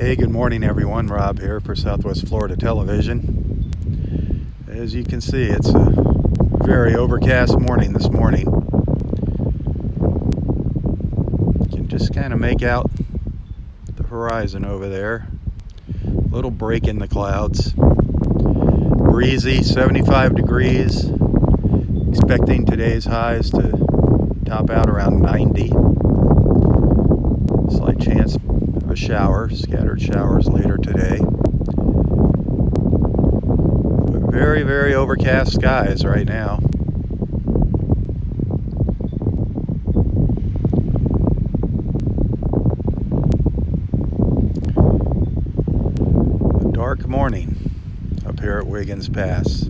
Hey, good morning everyone. Rob here for Southwest Florida Television. As you can see, it's a very overcast morning this morning. You can just kind of make out the horizon over there. A little break in the clouds. Breezy, 75 degrees. Expecting today's highs to top out around 90. Slight chance of a shower, scattered showers later today. But very, very overcast skies right now. A dark morning up here at Wiggins Pass.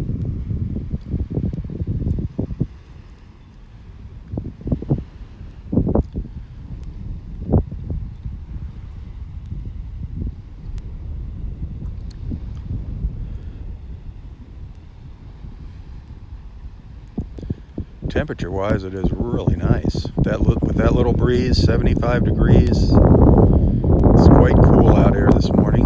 Temperature wise, it is really nice. With that little breeze, 75 degrees. It's quite cool out here this morning.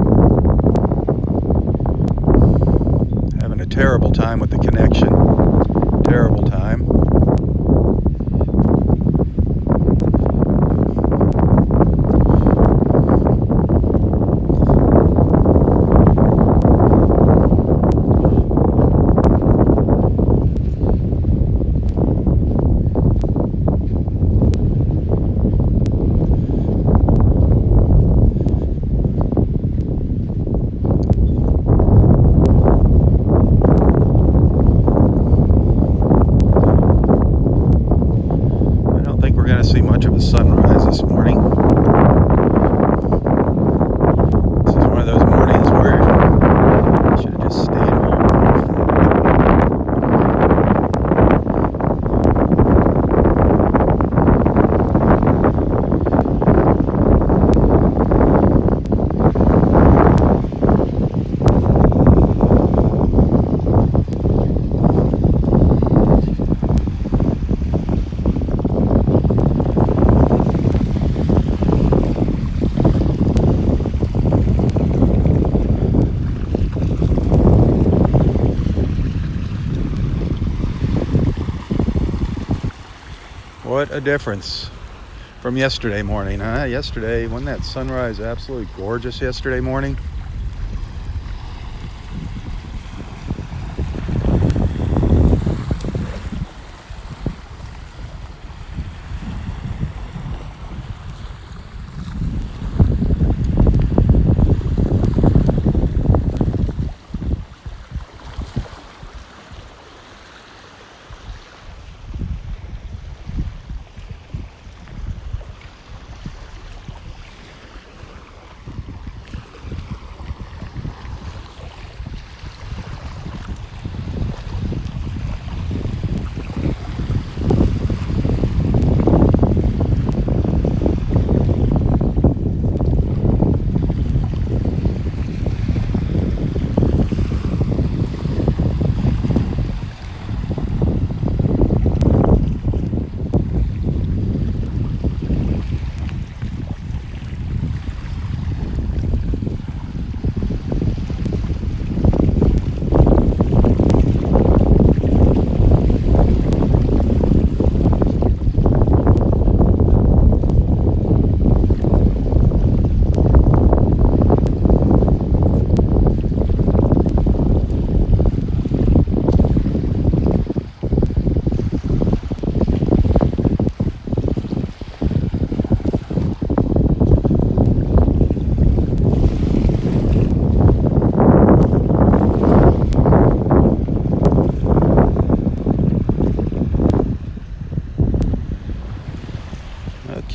Having a terrible time with the connection. Terrible time. See much of a sunrise this morning. This is one of those mornings where I should have just stayed home. What a difference from yesterday morning, huh? Yesterday, wasn't that sunrise absolutely gorgeous yesterday morning?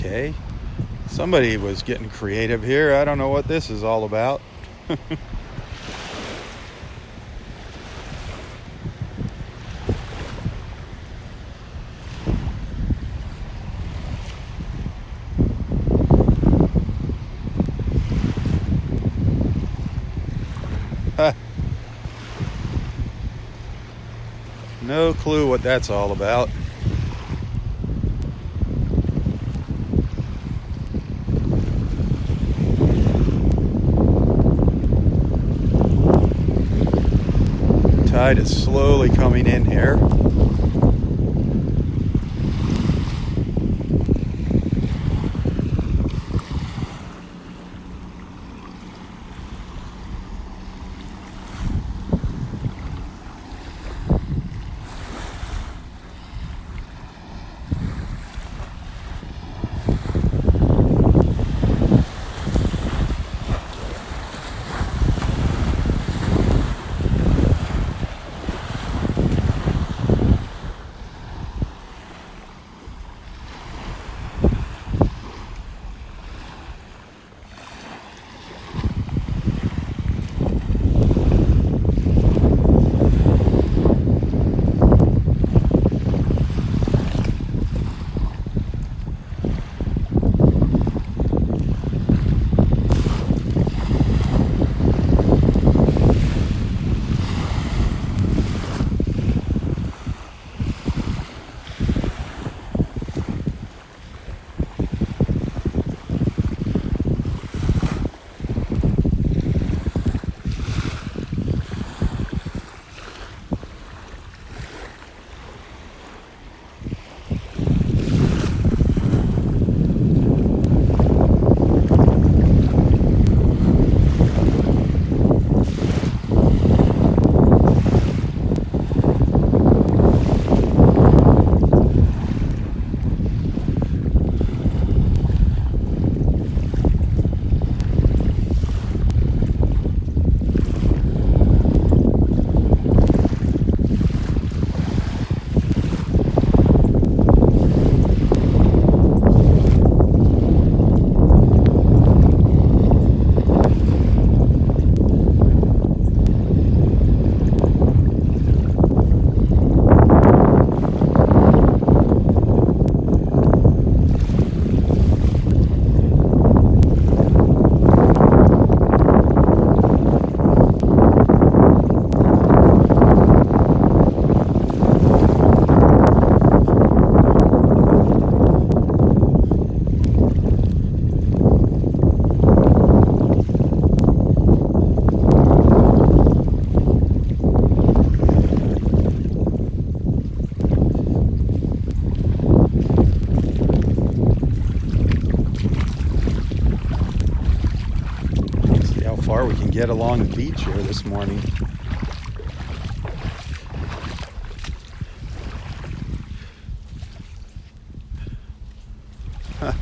Okay, somebody was getting creative here. I don't know what this is all about. No clue what that's all about. tide is slowly coming in here. Far we can get along the beach here this morning. Huh.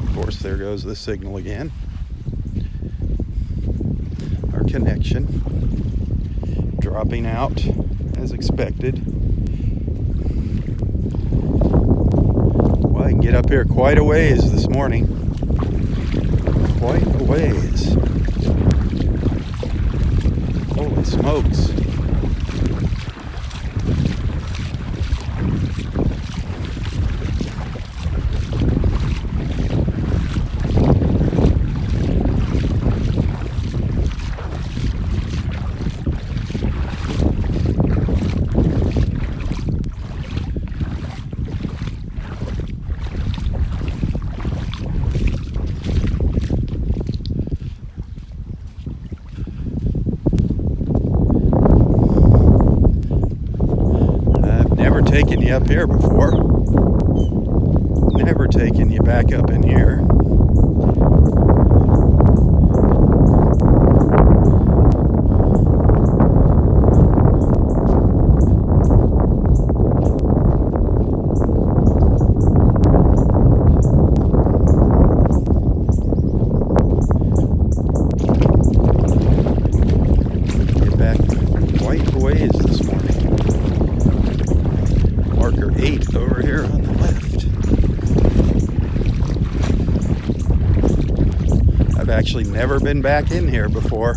Of course, there goes the signal again. Our connection dropping out as expected. Well, I can get up here quite a ways this morning. Quite a ways. Holy smokes. Taken you up here before. Never taken you back up in here. Get back quite a ways this morning. Marker 8 over here on the left. I've actually never been back in here before.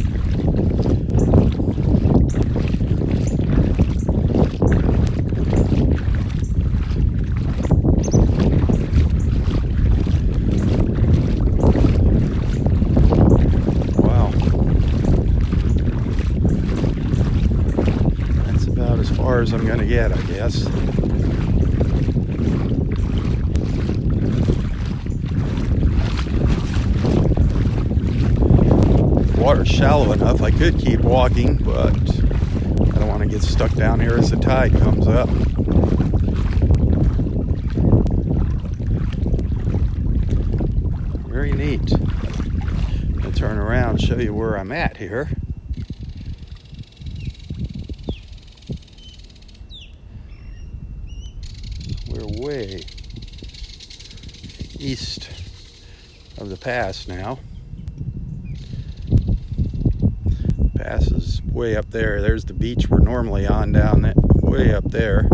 Wow. That's about as far as I'm going to get, I guess. Water's shallow enough I could keep walking, but want to get stuck down here as the tide comes up. Very neat. I'll turn around and show you where I'm at here. We're way east of the pass now. Pass is way up there. There's the beach we're normally on down that way up there.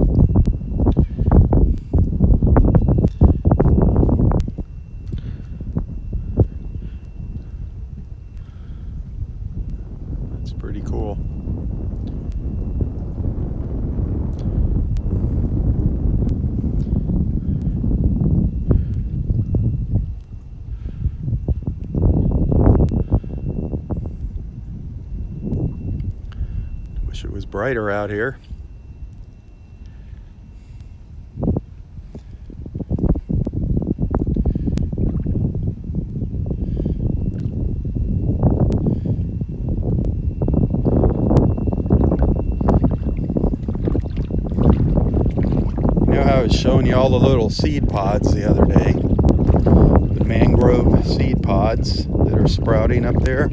That's pretty cool. Wish it was brighter out here. You know how I was showing you all the little seed pods the other day? The mangrove seed pods that are sprouting up there.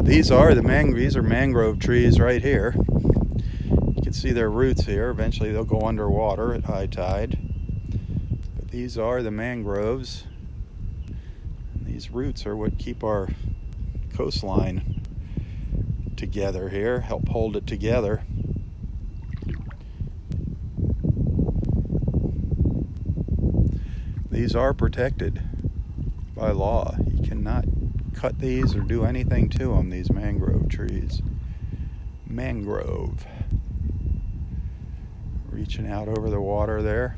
These are mangrove trees right here. You can see their roots here. Eventually they'll go underwater at high tide. But these are the mangroves. And these roots are what keep our coastline together here, help hold it together. These are protected by law. You cannot cut these or do anything to them, these mangrove trees. Mangrove. Reaching out over the water there.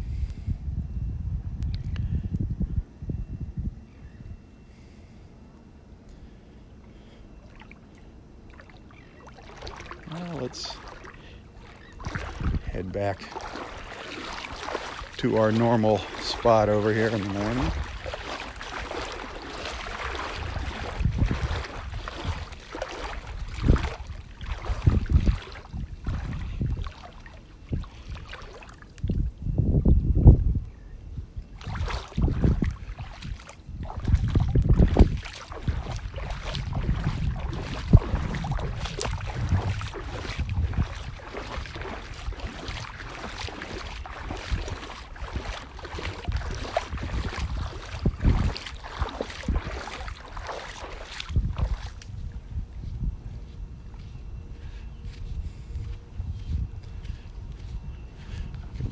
Well, let's head back to our normal spot over here in the morning.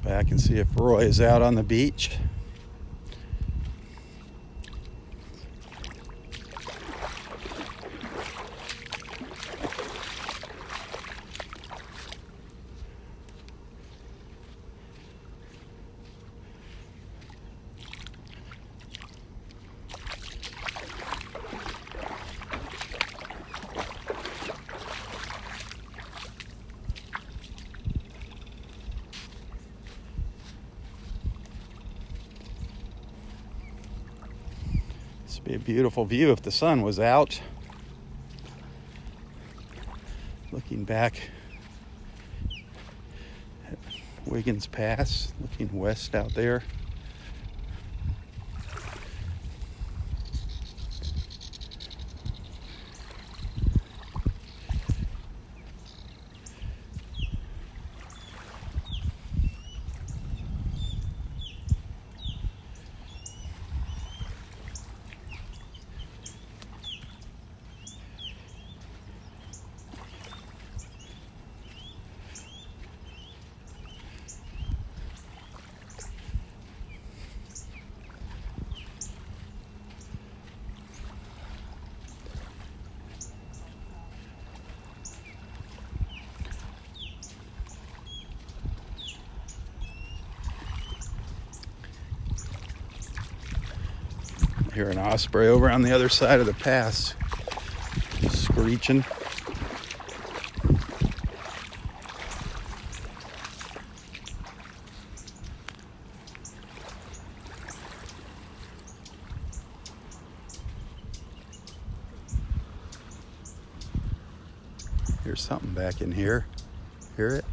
Back and see if Roy is out on the beach. This would be a beautiful view if the sun was out. Looking back at Wiggins Pass, looking west out there. Hear an osprey over on the other side of the pass, screeching. There's something back in here. Hear it?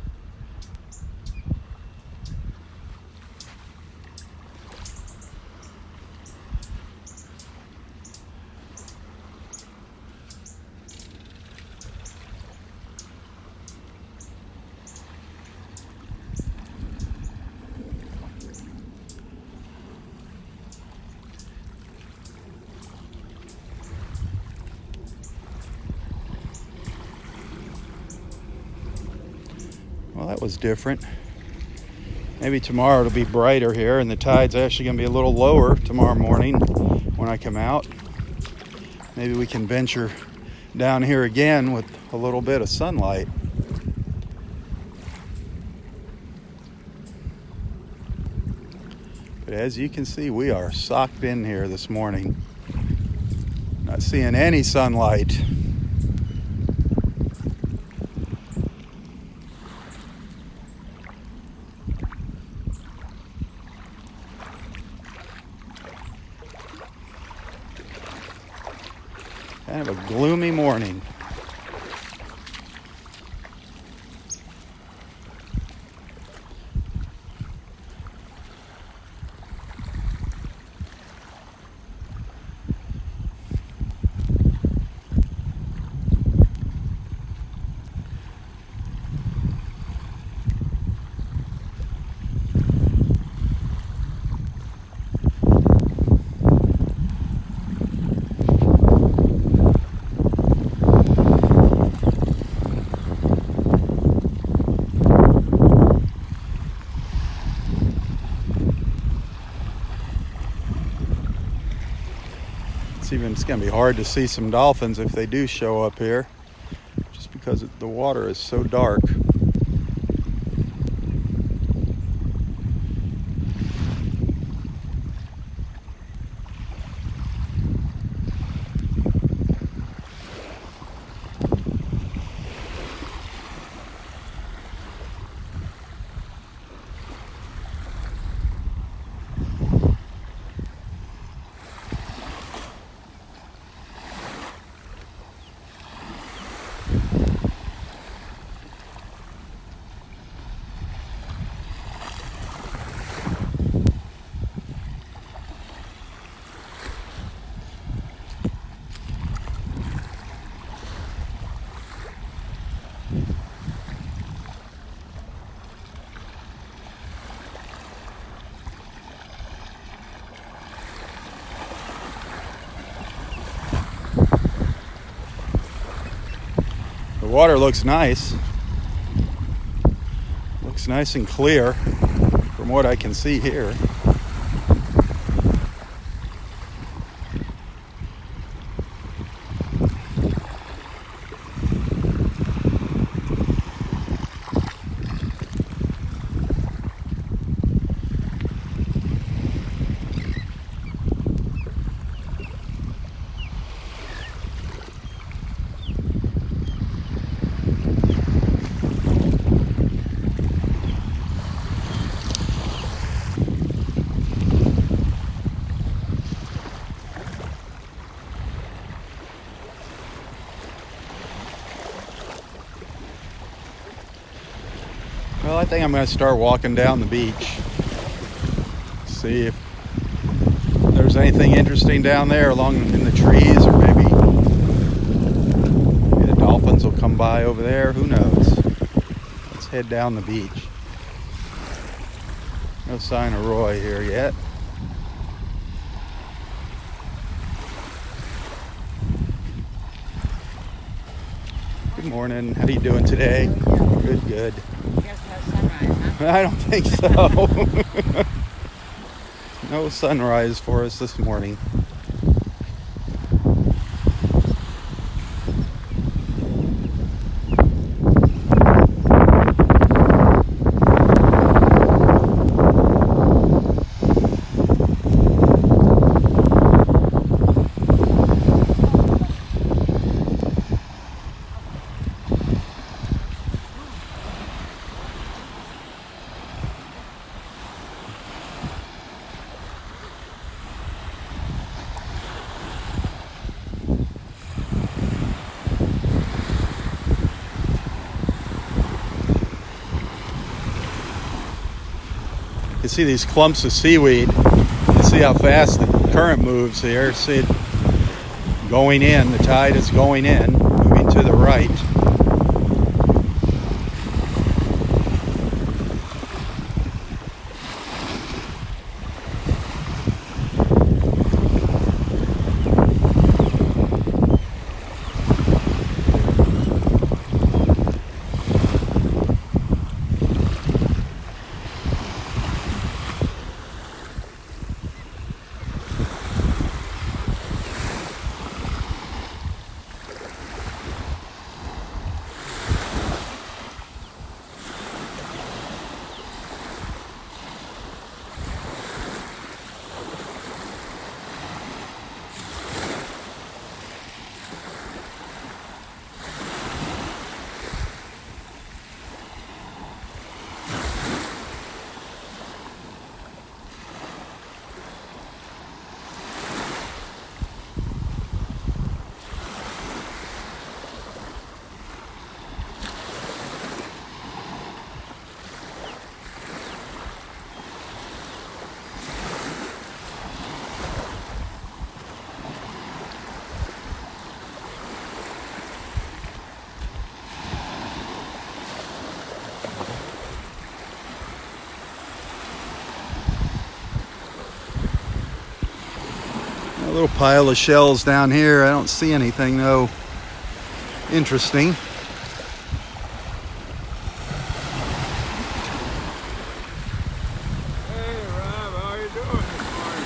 Well, that was different. Maybe tomorrow it'll be brighter here, and the tide's actually going to be a little lower tomorrow morning when I come out. Maybe we can venture down here again with a little bit of sunlight. But as you can see, we are socked in here this morning. Not seeing any sunlight. Kind of a gloomy morning. It's going to be hard to see some dolphins if they do show up here, just because the water is so dark. The water looks nice. Looks nice and clear from what I can see here. Well, I think I'm going to start walking down the beach. See if there's anything interesting down there along in the trees, or maybe the dolphins will come by over there. Who knows? Let's head down the beach. No sign of Roy here yet. Good morning. How are you doing today? Good, good. I don't think so. No sunrise for us this morning. You see these clumps of seaweed. You see how fast the current moves here. See it going in. The tide is going in, moving to the right. A little pile of shells down here. I don't see anything though interesting. Hey Rob, how you doing this morning?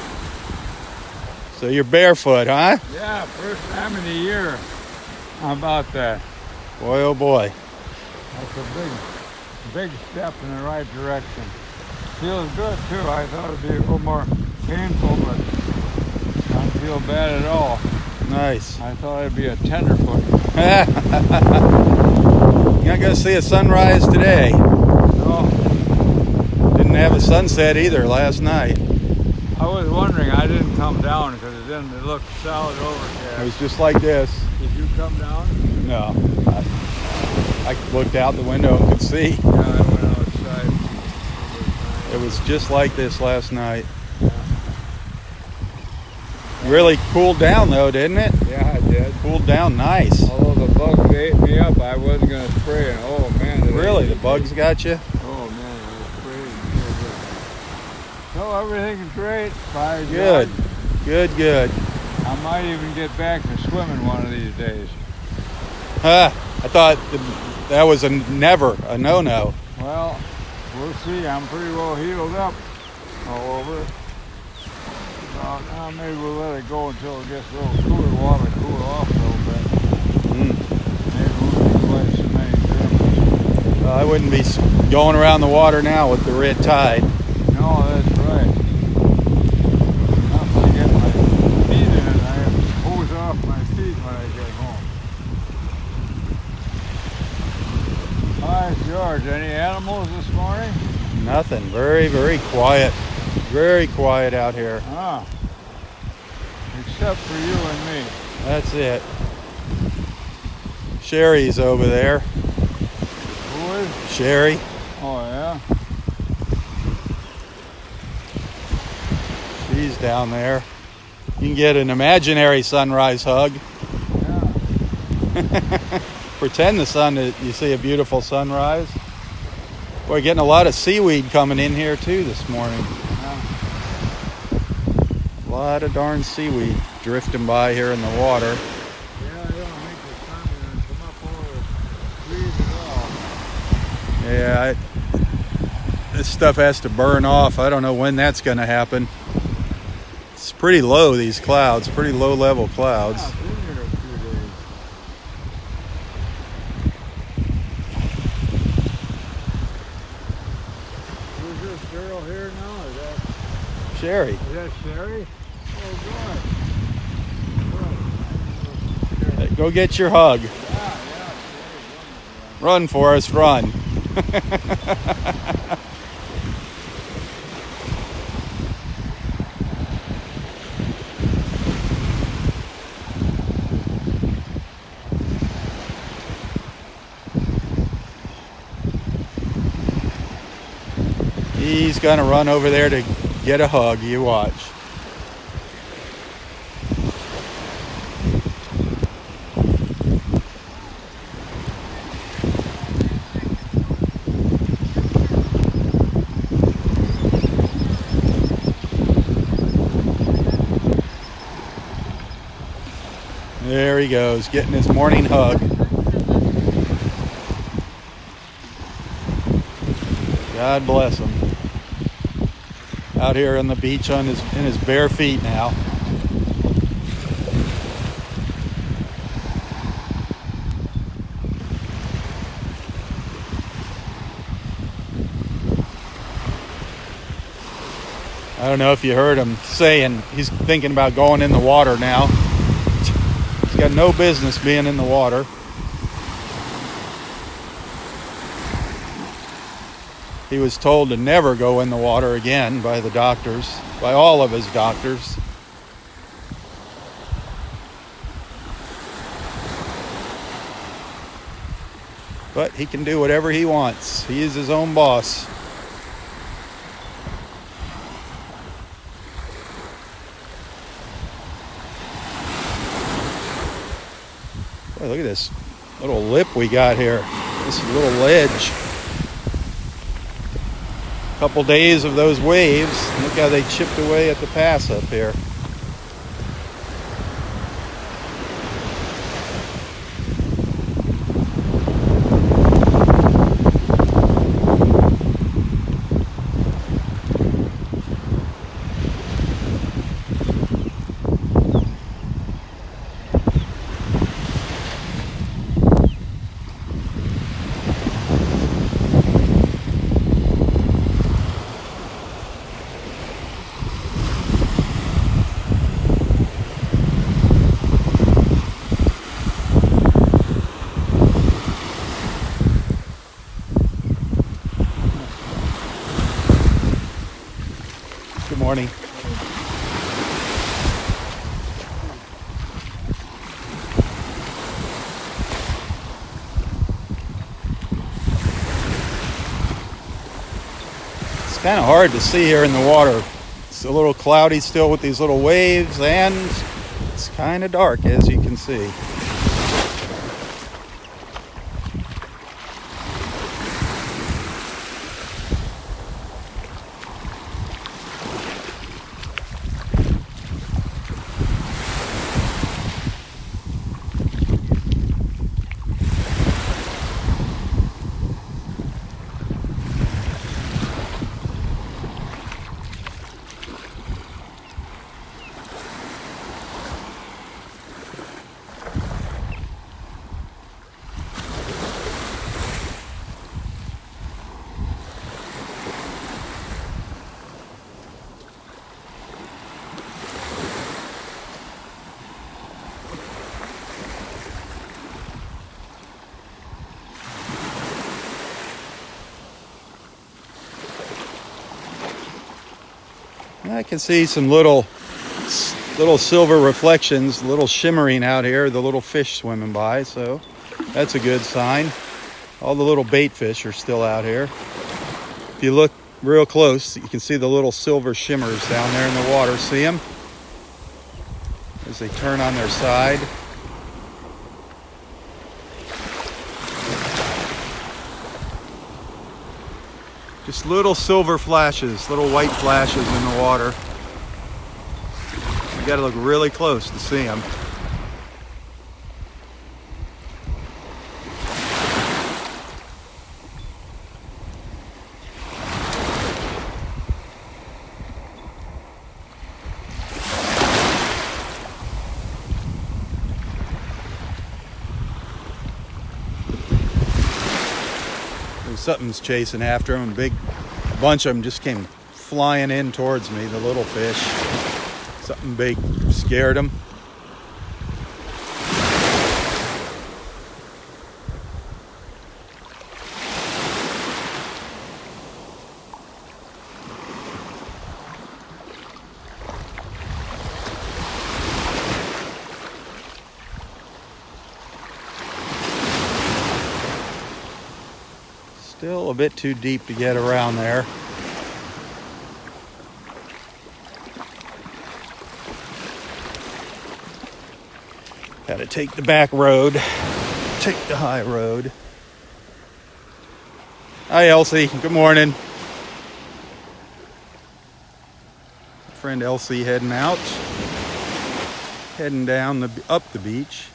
So you're barefoot, huh? Yeah, first time of the year. How about that? Boy, oh boy. That's a big step in the right direction. Feels good too. I thought it'd be a little more painful, but I don't feel bad at all. Nice. I thought it'd be a tenderfoot. You're not going to see a sunrise today. No, Didn't have a sunset either last night. I was wondering. I didn't come down because it looked solid It overcast. was just like this. Did you come down? No. I looked out the window and could see. Yeah, I went outside. It was just like this last night. Yeah. Really cooled down though, didn't it? Yeah, I did. Cooled down nice. Although the bugs ate me up, I wasn't going to spray it. Oh man. Really? The bugs got you? Oh man, I was spraying so good. So everything's great. Bye, Good. John. Good. I might even get back to swimming one of these days. I thought that was a no-no. Well, we'll see. I'm pretty well healed up all over. Now maybe we'll let it go until it gets a little cooler water, cool off a little bit. Maybe we won't be quite so many germs. I wouldn't be going around the water now with the red tide. No, that's right. Once I get my feet in it, I have to hose off my feet when I get home. Hi, George. Any animals this morning? Nothing. Very quiet. Very quiet out here. Ah. Except for you and me. That's it. Sherry's over there. Who is? Sherry. Oh, yeah? She's down there. You can get an imaginary sunrise hug. Yeah. Pretend you see a beautiful sunrise. We're getting a lot of seaweed coming in here too this morning. Yeah. A lot of darn seaweed drifting by here in the water. Yeah, I don't think the sun is come up over the trees at all. Yeah, this stuff has to burn off. I don't know when that's going to happen. It's pretty low, these clouds, pretty low level clouds. Yeah, I've been here a few days. Who's this girl here now? Is Sherry. that Sherry? Oh, good. Go get your hug. Yeah, Sherry. Run, Forrest, run. He's gonna run over there to get a hug. You watch. There he goes, getting his morning hug. God bless him. Out here on the beach in his bare feet now. I don't know if you heard him saying he's thinking about going in the water now. He's got no business being in the water. He was told to never go in the water again by the doctors, by all of his doctors. But he can do whatever he wants. He is his own boss. Boy, look at this little lip we got here. This little ledge. Couple days of those waves. Look how they chipped away at the pass up here. Good morning. It's kind of hard to see here in the water. It's a little cloudy still with these little waves, and it's kind of dark, as you can see. I can see some little silver reflections, little shimmering out here, the little fish swimming by, so that's a good sign. All the little bait fish are still out here. If you look real close, you can see the little silver shimmers down there in the water. See them? As they turn on their side. Just little silver flashes, little white flashes in the water. You gotta look really close to see them. Something's chasing after him. A big bunch of them just came flying in towards me, the little fish. Something big scared them. Still a bit too deep to get around there. Got to take the back road, take the high road. Hi, Elsie. Good morning. Friend Elsie heading out, heading down up the beach.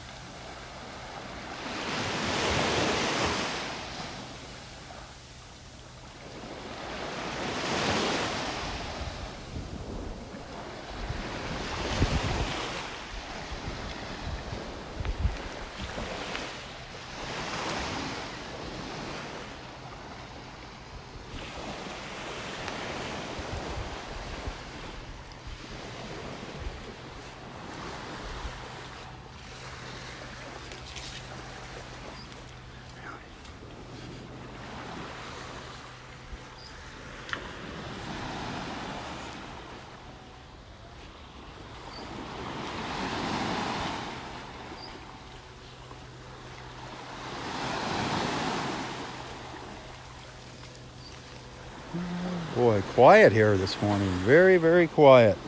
Boy, quiet here this morning. Very, very quiet.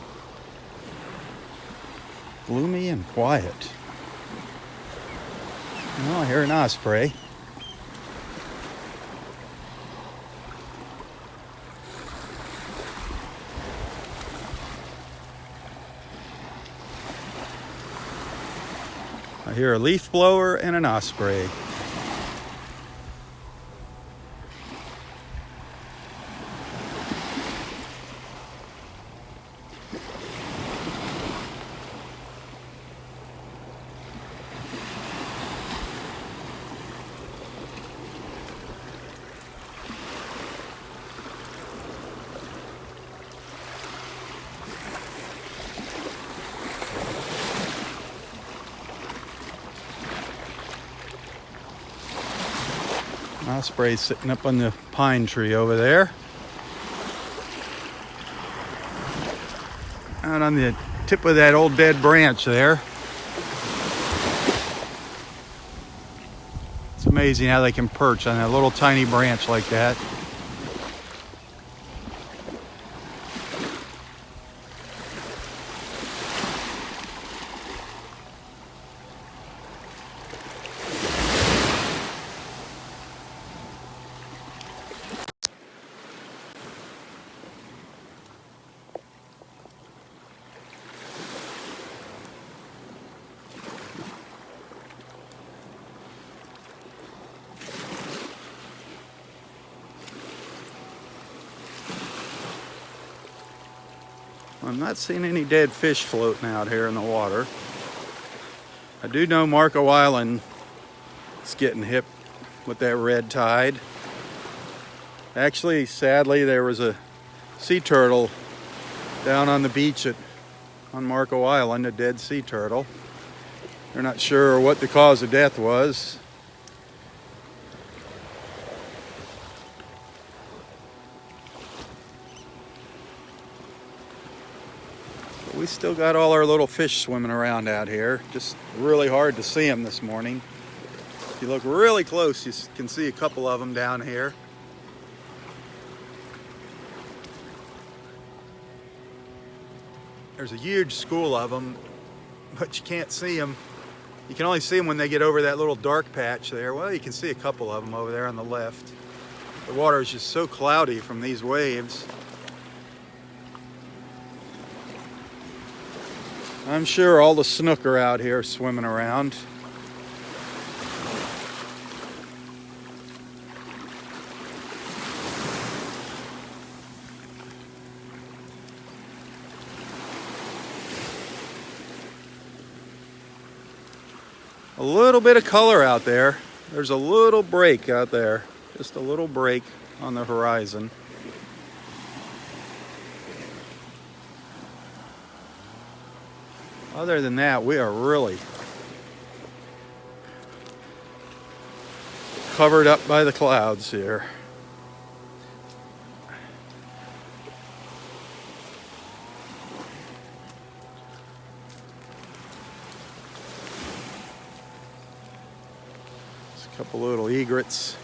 Gloomy and quiet. Oh, I hear an osprey. I hear a leaf blower and an osprey. Osprey sitting up on the pine tree over there. Out on the tip of that old dead branch there. It's amazing how they can perch on a little tiny branch like that. I'm not seeing any dead fish floating out here in the water. I do know Marco Island is getting hit with that red tide. Actually, sadly, there was a sea turtle down on the beach on Marco Island, a dead sea turtle. They're not sure what the cause of death was. We still got all our little fish swimming around out here. Just really hard to see them this morning. If you look really close, you can see a couple of them down here. There's a huge school of them, but you can't see them. You can only see them when they get over that little dark patch there. Well, you can see a couple of them over there on the left. The water is just so cloudy from these waves. I'm sure all the snook are out here swimming around. A little bit of color out there. There's a little break out there. Just a little break on the horizon. Other than that, we are really covered up by the clouds here. There's a couple little egrets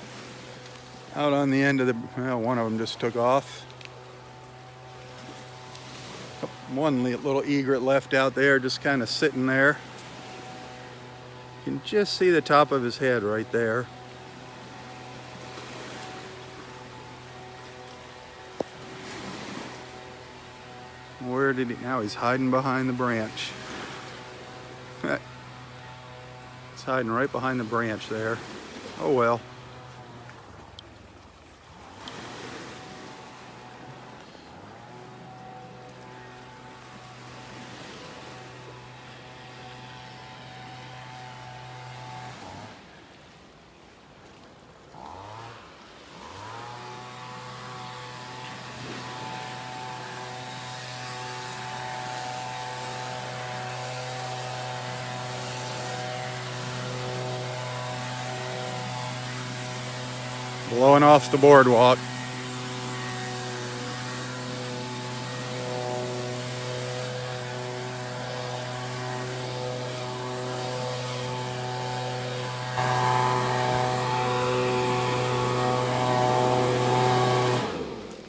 out on the end of the, well, one of them just took off. One little egret left out there, just kind of sitting there. You can just see the top of his head right there. Where did he? Now he's hiding behind the branch. He's hiding right behind the branch there. Oh well. Blowing off the boardwalk.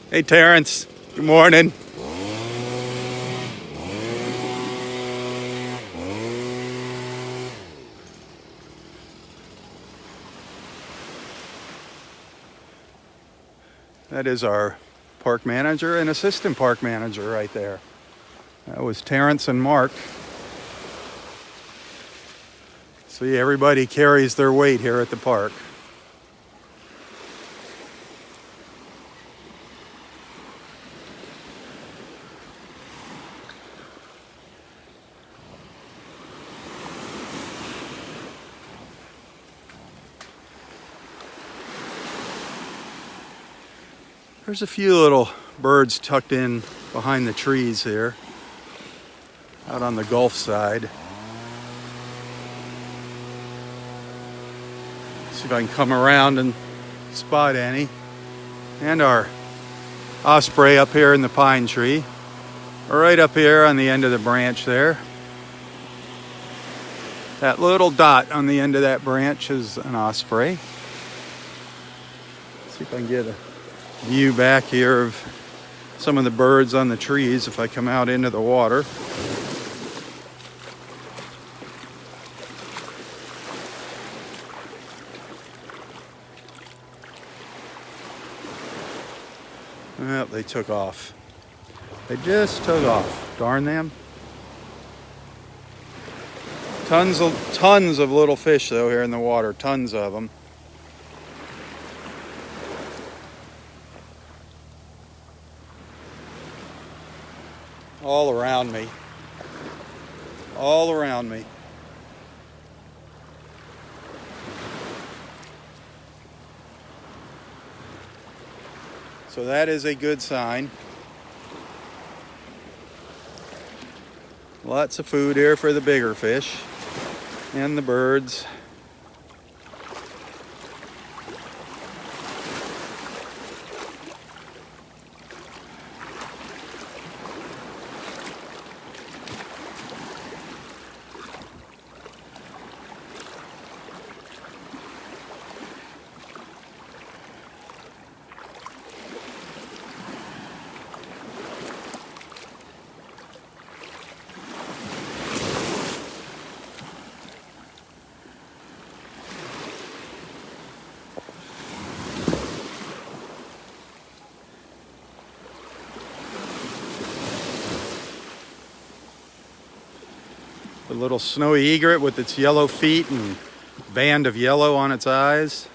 Hey Terrence, good morning. That is our park manager and assistant park manager right there. That was Terrence and Mark. See, everybody carries their weight here at the park. There's a few little birds tucked in behind the trees here, out on the Gulf side. See if I can come around and spot any. And our osprey up here in the pine tree, right up here on the end of the branch there. That little dot on the end of that branch is an osprey. See if I can get a view back here of some of the birds on the trees if I come out into the water. Well, they took off. They just took off. Darn them. Tons of little fish though here in the water. Tons of them. All around me. All around me. So that is a good sign. Lots of food here for the bigger fish and the birds. The little snowy egret with its yellow feet and band of yellow on its eyes.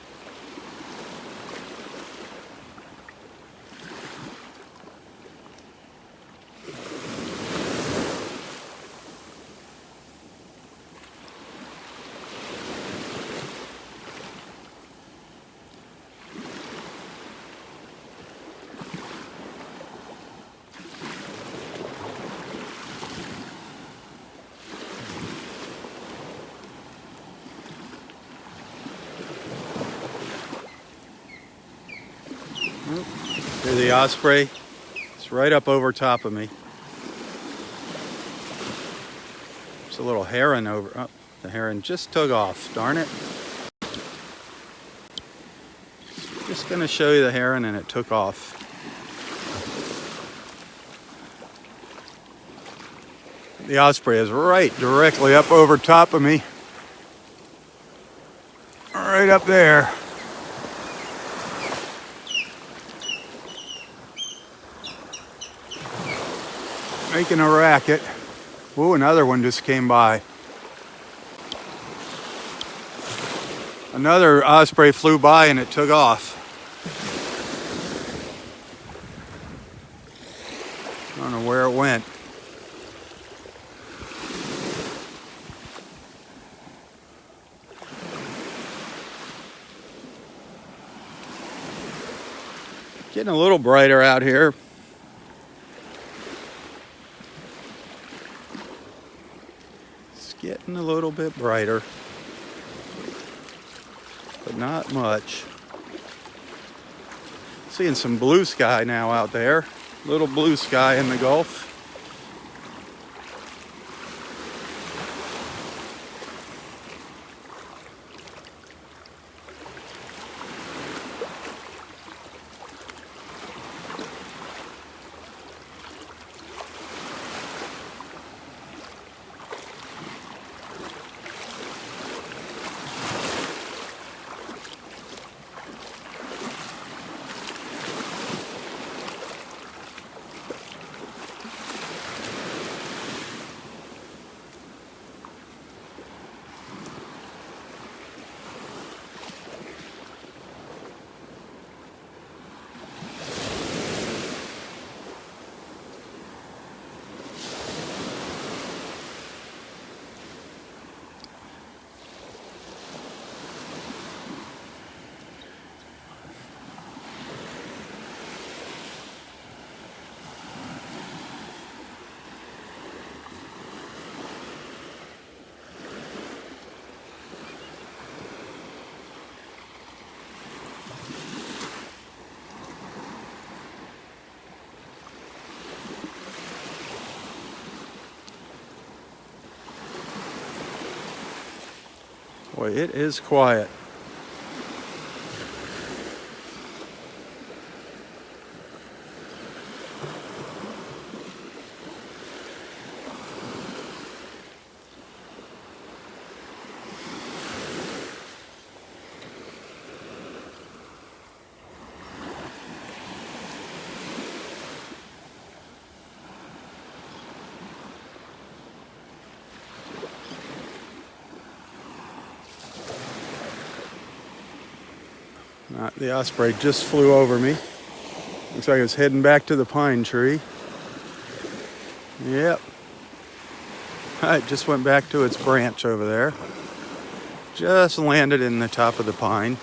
Here's the osprey. It's right up over top of me. There's a little heron over. Oh, the heron just took off. Darn it. Just going to show you the heron, and it took off. The osprey is right directly up over top of me. right up there. Making a racket. Ooh, another one just came by. Another osprey flew by and it took off. I don't know where it went. Getting a little brighter out here. It's getting a little bit brighter, but not much. Seeing some blue sky now out there. Little blue sky in the Gulf. Boy, it is quiet. The osprey just flew over me. Looks like it's heading back to the pine tree. Yep. It just went back to its branch over there. Just landed in the top of the pine.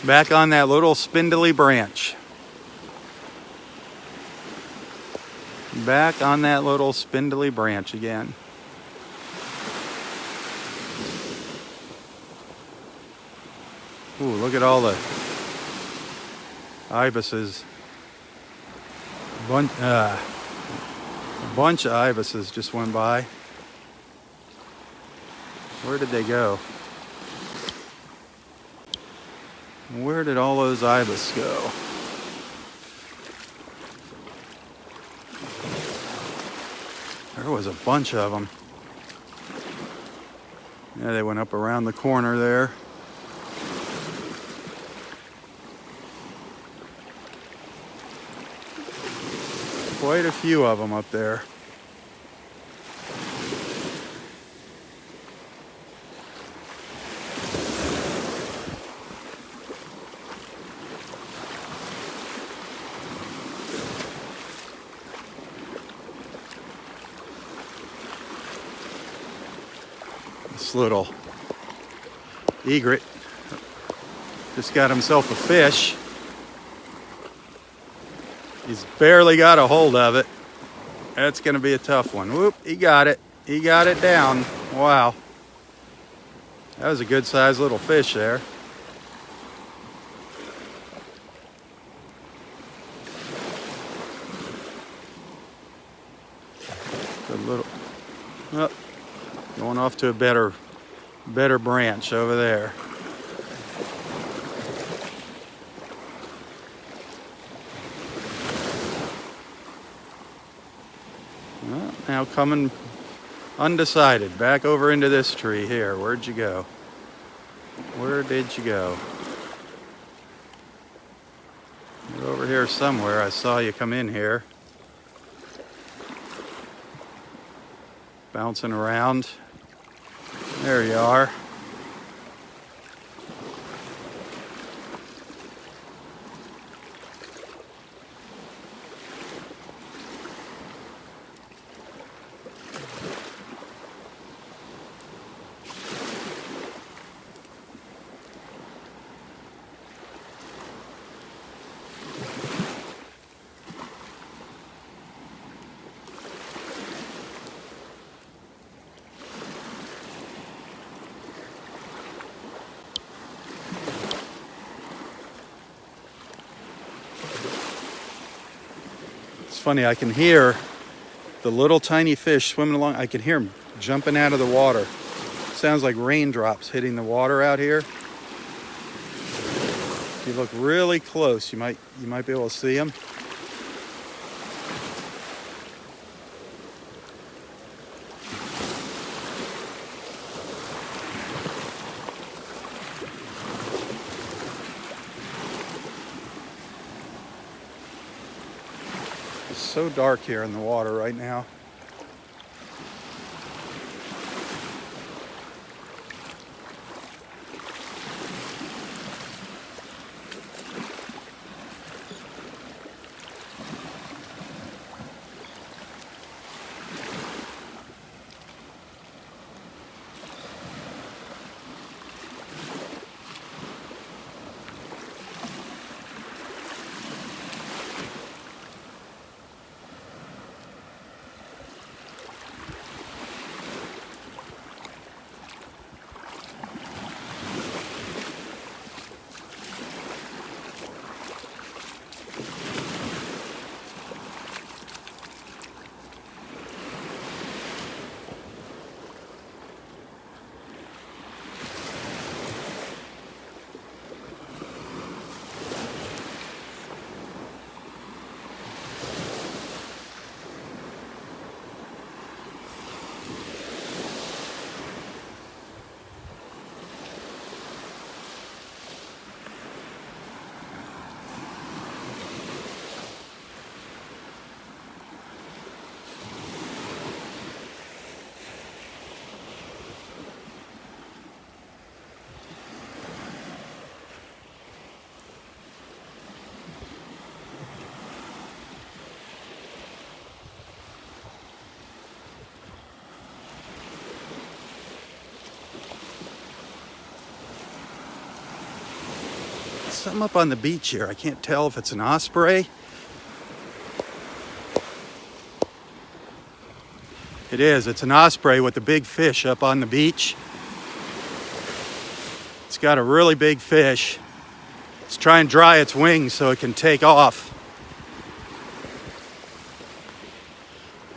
Back on that little spindly branch. Back on that little spindly branch again. Ooh, look at all the ibises. A bunch of ibises just went by. Where did they go? Where did all those ibis go? There was a bunch of them. Yeah, they went up around the corner there. Quite a few of them up there. This little egret just got himself a fish. He's barely got a hold of it. That's going to be a tough one. Whoop, he got it. He got it down. Wow. That was a good sized little fish there. Good little. Oh, going off to a better branch over there. Well, now coming undecided. Back over into this tree here. Where'd you go? Where did you go? You're over here somewhere. I saw you come in here. Bouncing around. There you are. It's funny, I can hear the little tiny fish swimming along. I can hear them jumping out of the water. Sounds like raindrops hitting the water out here. If you look really close, you might be able to see them. It's so dark here in the water right now. Something up on the beach here. I can't tell if it's an osprey. It is. It's an osprey with a big fish up on the beach. It's got a really big fish. It's trying to dry its wings so it can take off.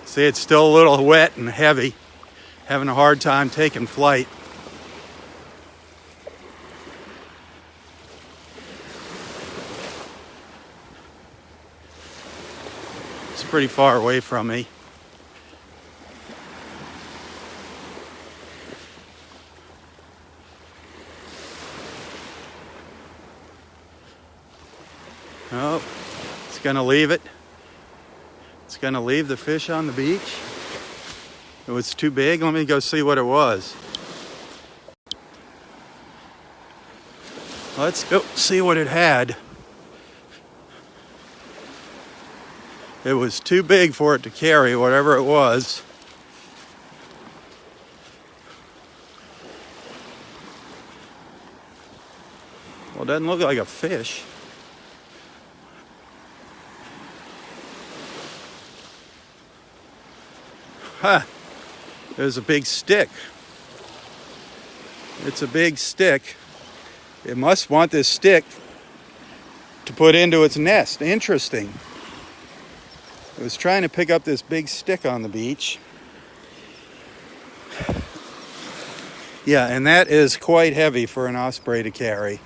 See, it's still a little wet and heavy. Having a hard time taking flight. It's pretty far away from me. Oh, it's gonna leave it. It's gonna leave the fish on the beach. It was too big. Let me go see what it was. Let's go see what it had. It was too big for it to carry, whatever it was. Well, it doesn't look like a fish. Ha! There's a big stick. It's a big stick. It must want this stick to put into its nest. Interesting. It was trying to pick up this big stick on the beach. Yeah, and that is quite heavy for an osprey to carry.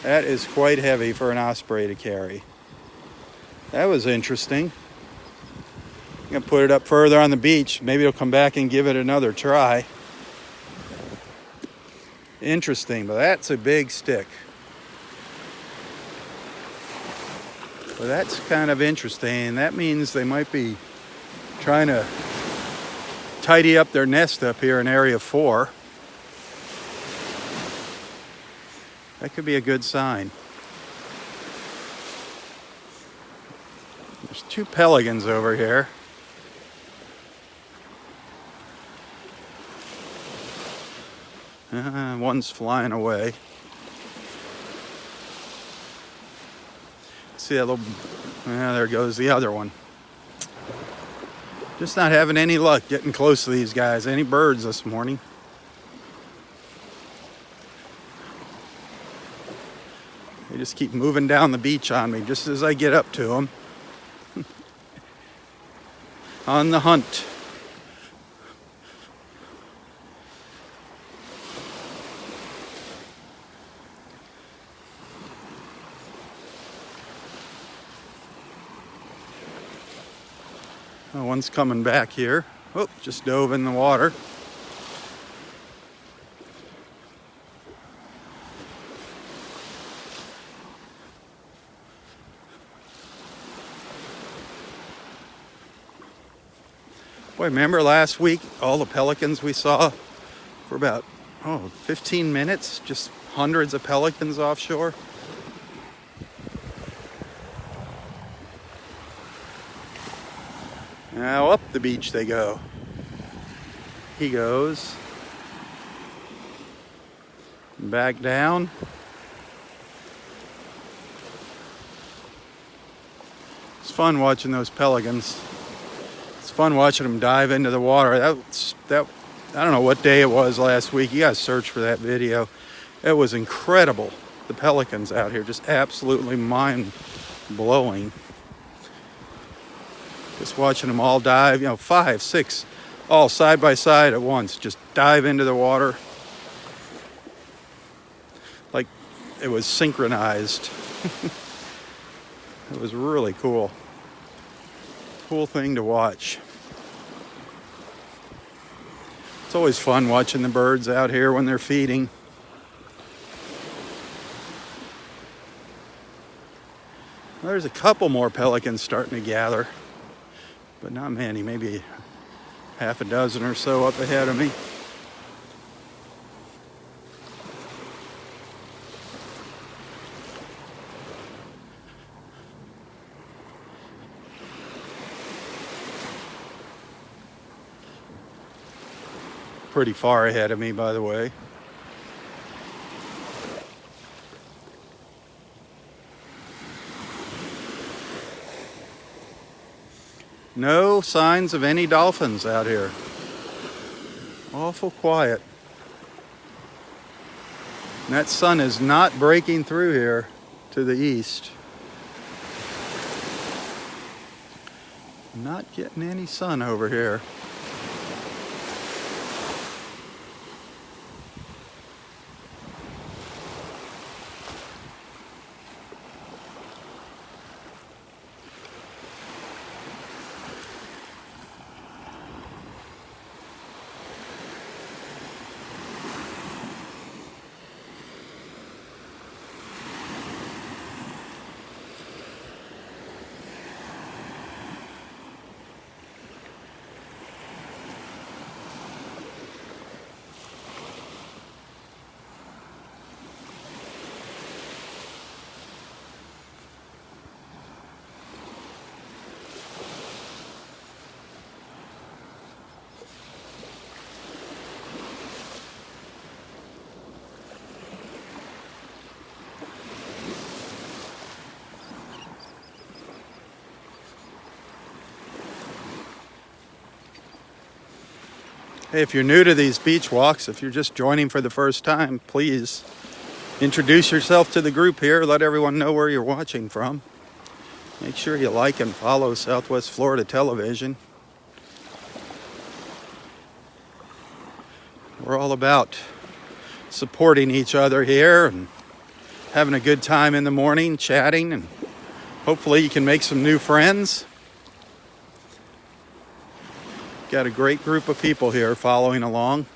That is quite heavy for an osprey to carry. That was interesting. I'm gonna put it up further on the beach. Maybe it'll come back and give it another try. Interesting, but that's a big stick. Well, that's kind of interesting. That means they might be trying to tidy up their nest up here in Area 4. That could be a good sign. There's 2 pelicans over here. One's flying away. See that little... there goes the other one. Just not having any luck getting close to these guys. Any birds this morning. They just keep moving down the beach on me just as I get up to them. On the hunt. Oh, one's coming back here. Oh, just dove in the water. Boy, remember last week, all the pelicans we saw for about, 15 minutes? Just hundreds of pelicans offshore. Now up the beach they go. He goes. Back down. It's fun watching those pelicans. It's fun watching them dive into the water. That I don't know what day it was last week. You guys search for that video. It was incredible. The pelicans out here, just absolutely mind-blowing. Just watching them all dive, 5, 6, all side by side at once. Just dive into the water. Like it was synchronized. It was really cool. Cool thing to watch. It's always fun watching the birds out here when they're feeding. There's a couple more pelicans starting to gather. But not many, maybe half a dozen or so up ahead of me. Pretty far ahead of me, by the way. No signs of any dolphins out here. Awful quiet. And that sun is not breaking through here to the east. Not getting any sun over here. Hey, if you're new to these beach walks, if you're just joining for the first time, please introduce yourself to the group here. Let everyone know where you're watching from. Make sure you like and follow Southwest Florida Television. We're all about supporting each other here and having a good time in the morning, chatting, and hopefully you can make some new friends. Got a great group of people here following along.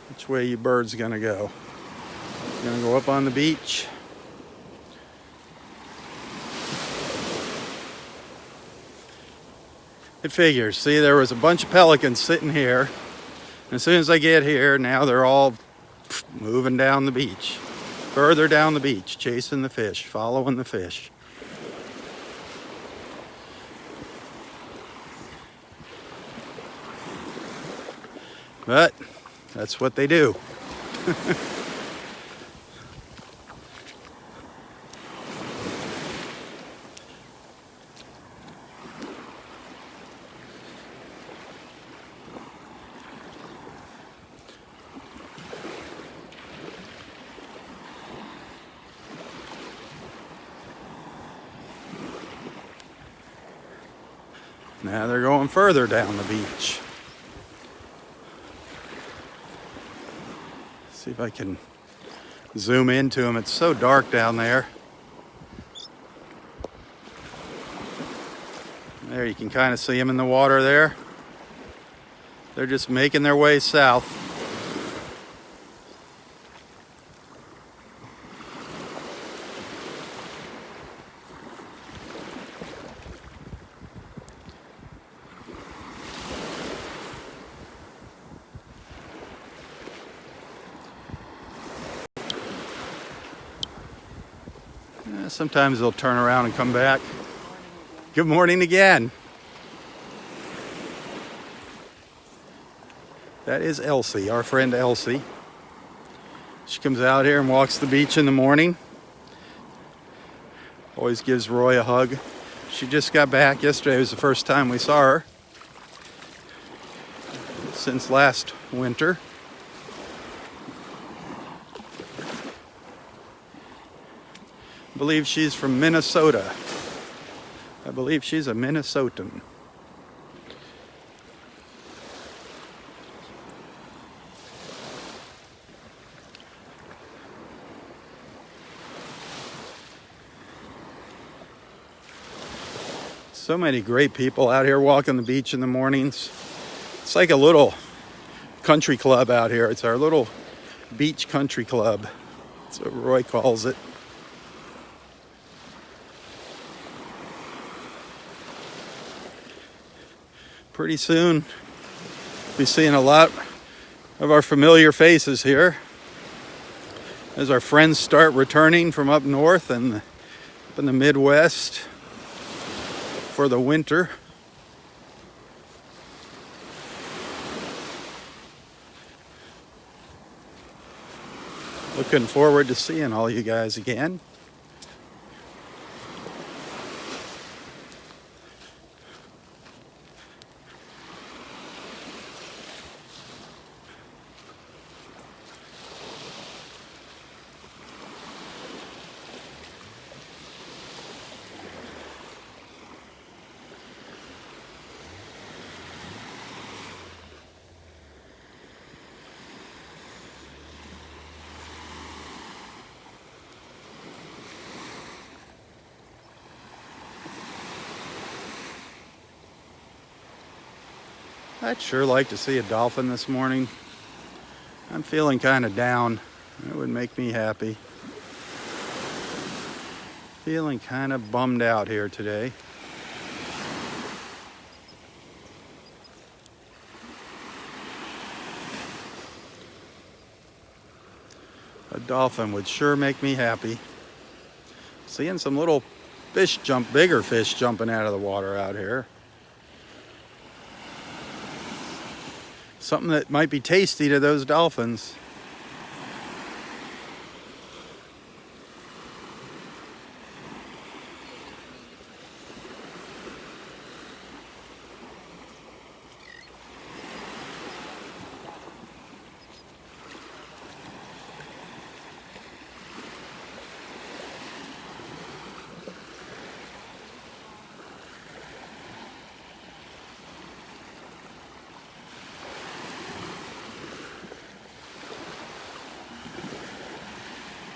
Which way you birds gonna go? You're gonna go up on the beach? It figures. See, there was a bunch of pelicans sitting here. And as soon as I get here, now they're all moving down the beach. Further down the beach, chasing the fish, following the fish. But that's what they do. Now they're going further down the beach. See if I can zoom into them. It's so dark down there. There, you can kind of see them in the water there. They're just making their way south. Sometimes they'll turn around and come back. Good morning again. That is Elsie, our friend Elsie. She comes out here and walks the beach in the morning. Always gives Roy a hug. She just got back. Yesterday was the first time we saw her since last winter. I believe she's from Minnesota. I believe she's a Minnesotan. So many great people out here walking the beach in the mornings. It's like a little country club out here. It's our little beach country club. That's what Roy calls it. Pretty soon, we'll be seeing a lot of our familiar faces here as our friends start returning from up north and up in the Midwest for the winter. Looking forward to seeing all you guys again. I'd sure like to see a dolphin this morning. I'm feeling kind of down. It would make me happy. Feeling kind of bummed out here today. A dolphin would sure make me happy. Seeing some little fish bigger fish jumping out of the water out here. something that might be tasty to those dolphins.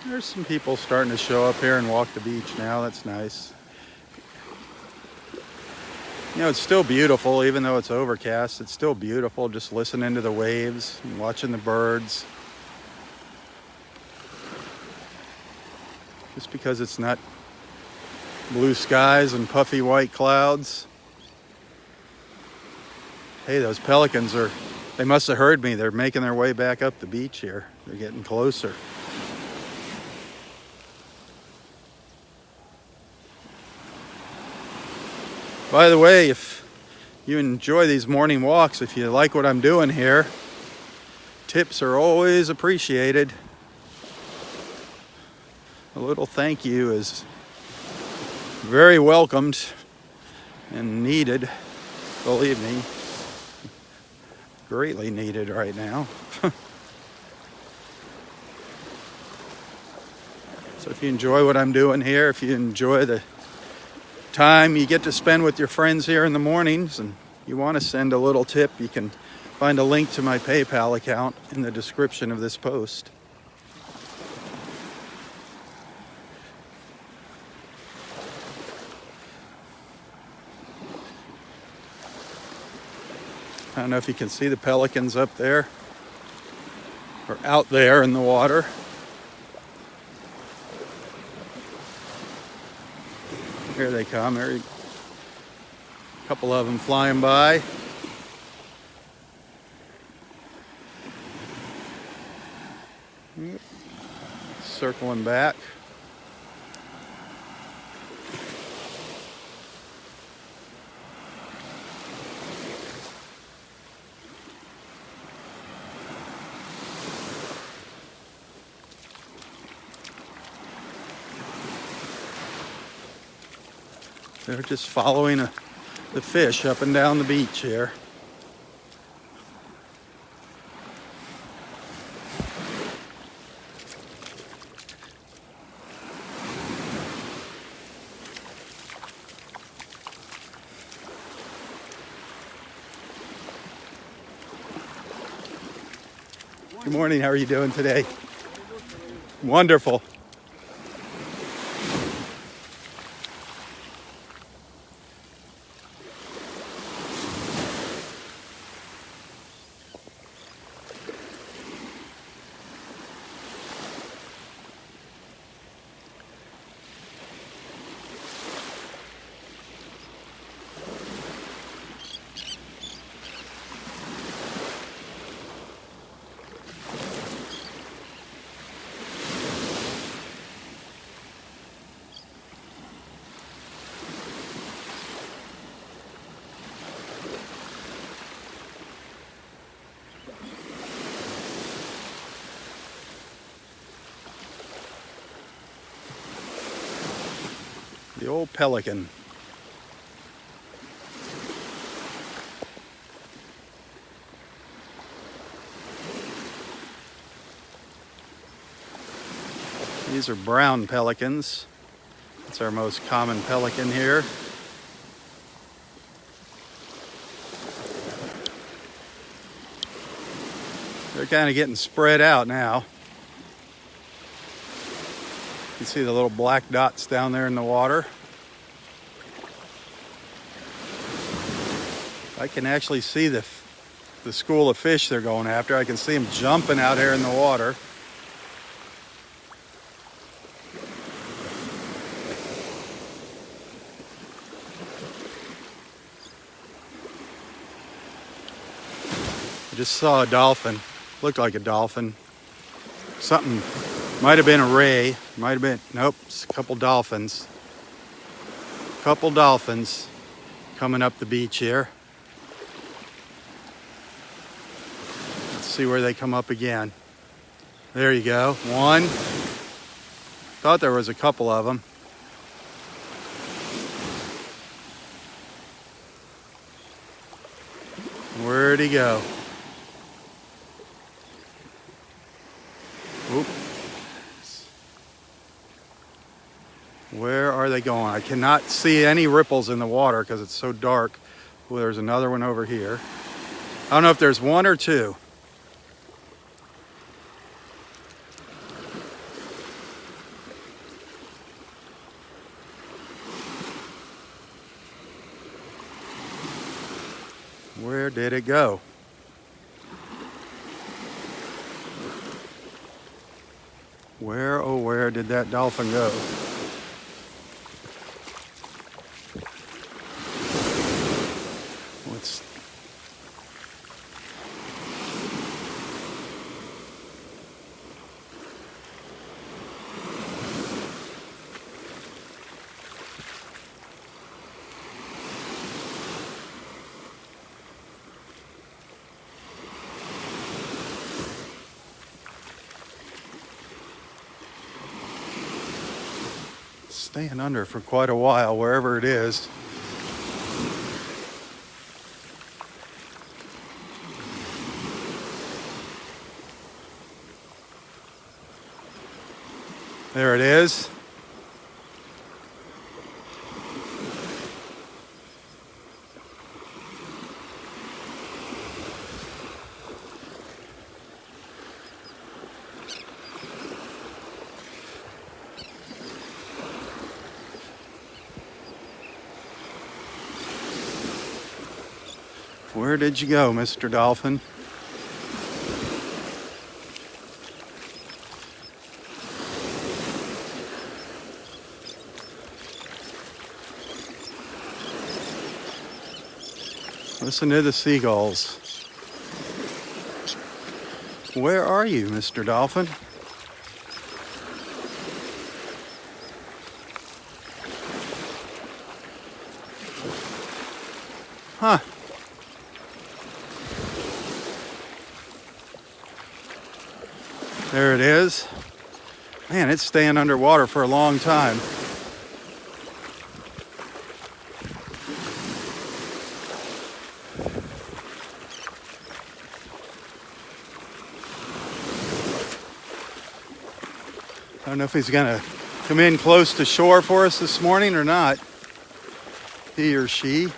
There's some people starting to show up here and walk the beach now. That's nice. You know, it's still beautiful, even though it's overcast. It's still beautiful just listening to the waves and watching the birds. Just because it's not blue skies and puffy white clouds. Hey, those pelicans they must have heard me. They're making their way back up the beach here. They're getting closer. By the way, if you enjoy these morning walks, if you like what I'm doing here, tips are always appreciated. A little thank you is very welcomed and needed, believe me. Greatly needed right now. So if you enjoy what I'm doing here, if you enjoy the time you get to spend with your friends here in the mornings and you want to send a little tip, you can find a link to my PayPal account in the description of this post. I don't know if you can see the pelicans up there or out there in the water. Here they come. There are a couple of them flying by. Circling back. They're just following the fish up and down the beach here. Good morning. How are you doing today? Wonderful. The old pelican. These are brown pelicans. It's our most common pelican here. They're kind of getting spread out now. You can see the little black dots down there in the water. I can actually see the school of fish they're going after. I can see them jumping out here in the water. I just saw a dolphin. Looked like a dolphin. Something, might have been a ray. Might have been, nope, it's a couple dolphins. Couple dolphins coming up the beach here. see where they come up again. There you go. One. Thought there was a couple of them. Where'd he go? Oop. Where are they going? I cannot see any ripples in the water because it's so dark. Well, there's another one over here. I don't know if there's one or two. Where did it go? Where, oh where did that dolphin go? Staying under for quite a while, wherever it is. There it is. Where did you go, Mr. Dolphin? Listen to the seagulls. Where are you, Mr. Dolphin? Huh. There it is. Man, it's staying underwater for a long time. I don't know if he's gonna come in close to shore for us this morning or not. He or she.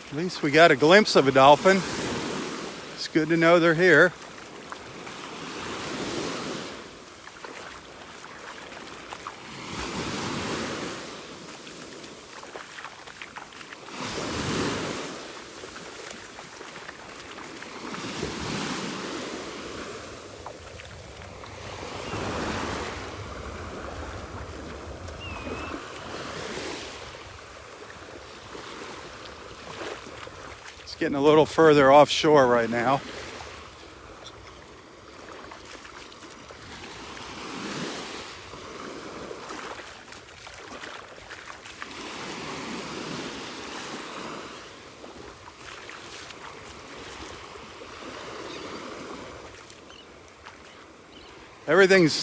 At least we got a glimpse of a dolphin. It's good to know they're here. Getting a little further offshore right now.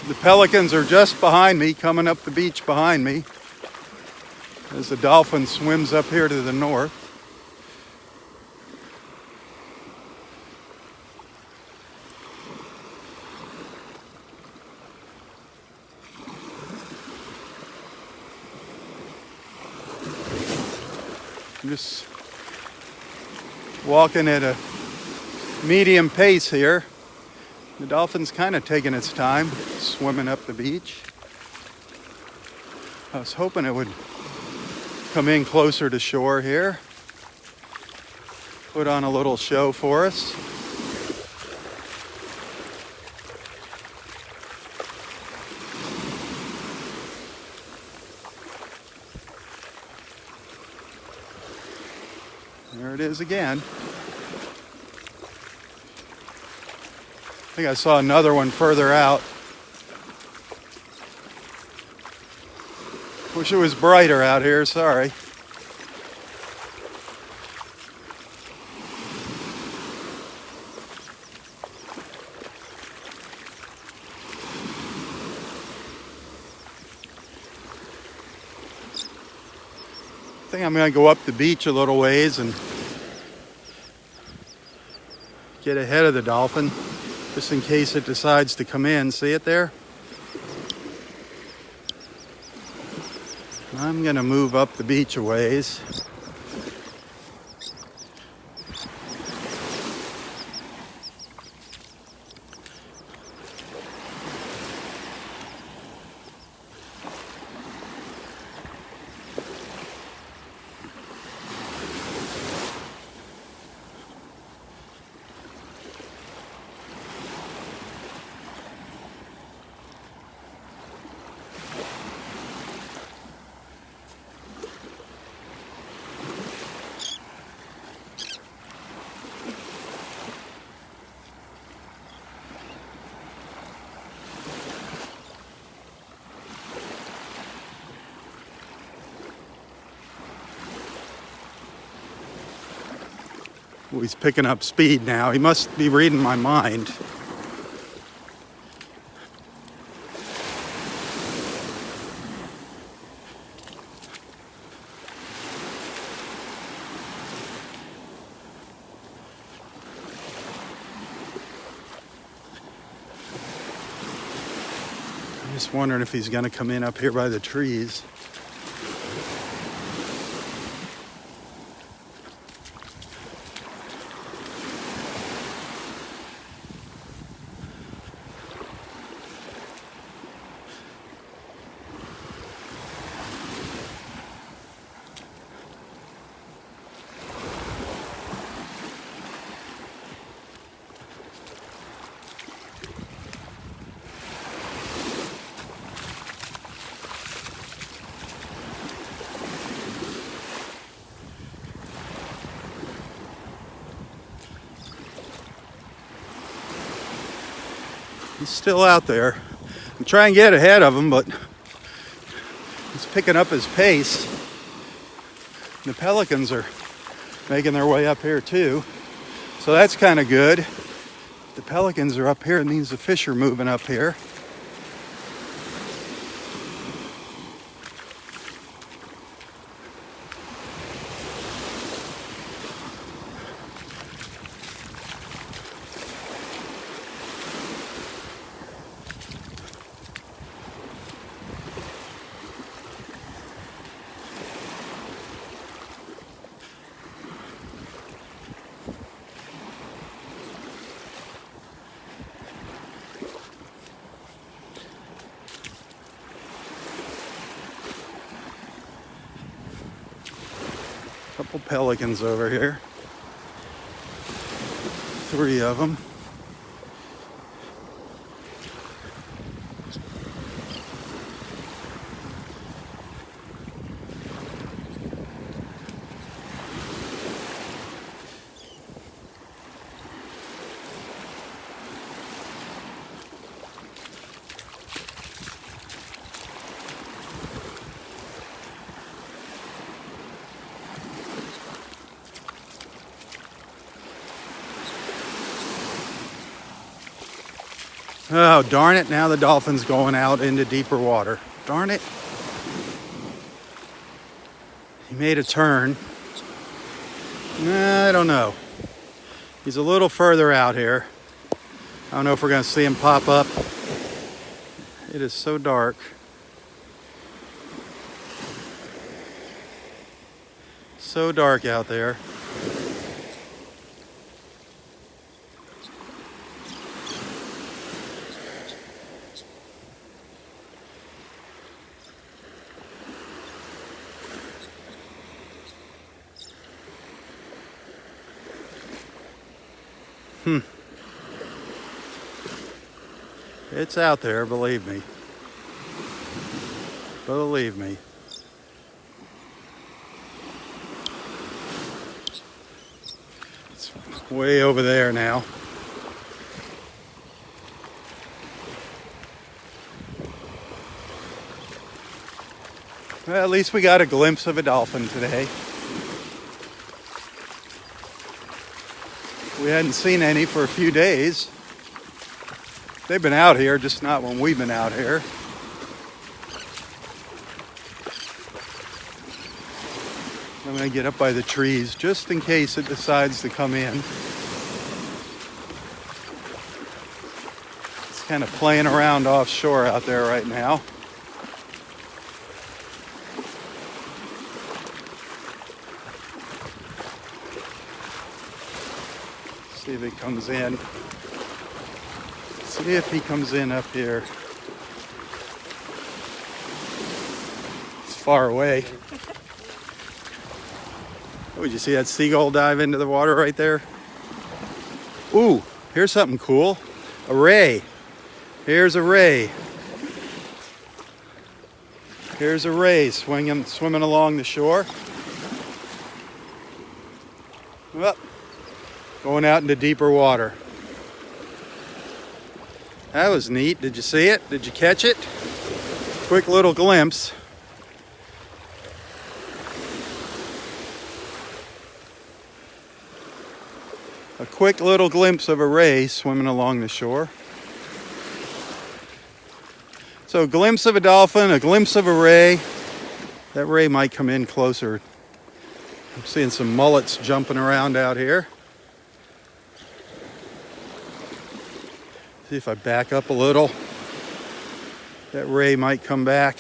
The pelicans are just behind me, coming up the beach behind me, as the dolphin swims up here to the north. I'm just walking at a medium pace here. The dolphin's kind of taking its time swimming up the beach. I was hoping it would come in closer to shore here, put on a little show for us. There it is again. I think I saw another one further out. Wish it was brighter out here, sorry. I think I'm going to go up the beach a little ways and get ahead of the dolphin, just in case it decides to come in. See it there? I'm going to move up the beach a ways. Oh, he's picking up speed now. He must be reading my mind. I'm just wondering if he's going to come in up here by the trees. He's still out there. I'm trying to get ahead of him, but he's picking up his pace. The pelicans are making their way up here too. So that's kind of good. If the pelicans are up here, it means the fish are moving up here. Couple pelicans over here. 3 of them. Oh, darn it. Now the dolphin's going out into deeper water. Darn it. He made a turn. I don't know. He's a little further out here. I don't know if we're going to see him pop up. It is so dark. So dark out there. It's out there, believe me. Believe me. It's way over there now. Well, at least we got a glimpse of a dolphin today. We hadn't seen any for a few days. They've been out here, just not when we've been out here. I'm going to get up by the trees just in case it decides to come in. It's kind of playing around offshore out there right now. See if he comes in. See if he comes in up here. It's far away. Oh, did you see that seagull dive into the water right there? Ooh, here's something cool. A ray. Here's a ray. Here's a ray swimming along the shore. Well, going out into deeper water. That was neat. Did you see it? Did you catch it? Quick little glimpse. A quick little glimpse of a ray swimming along the shore. So a glimpse of a dolphin, a glimpse of a ray. That ray might come in closer. I'm seeing some mullets jumping around out here. See if I back up a little. That ray might come back.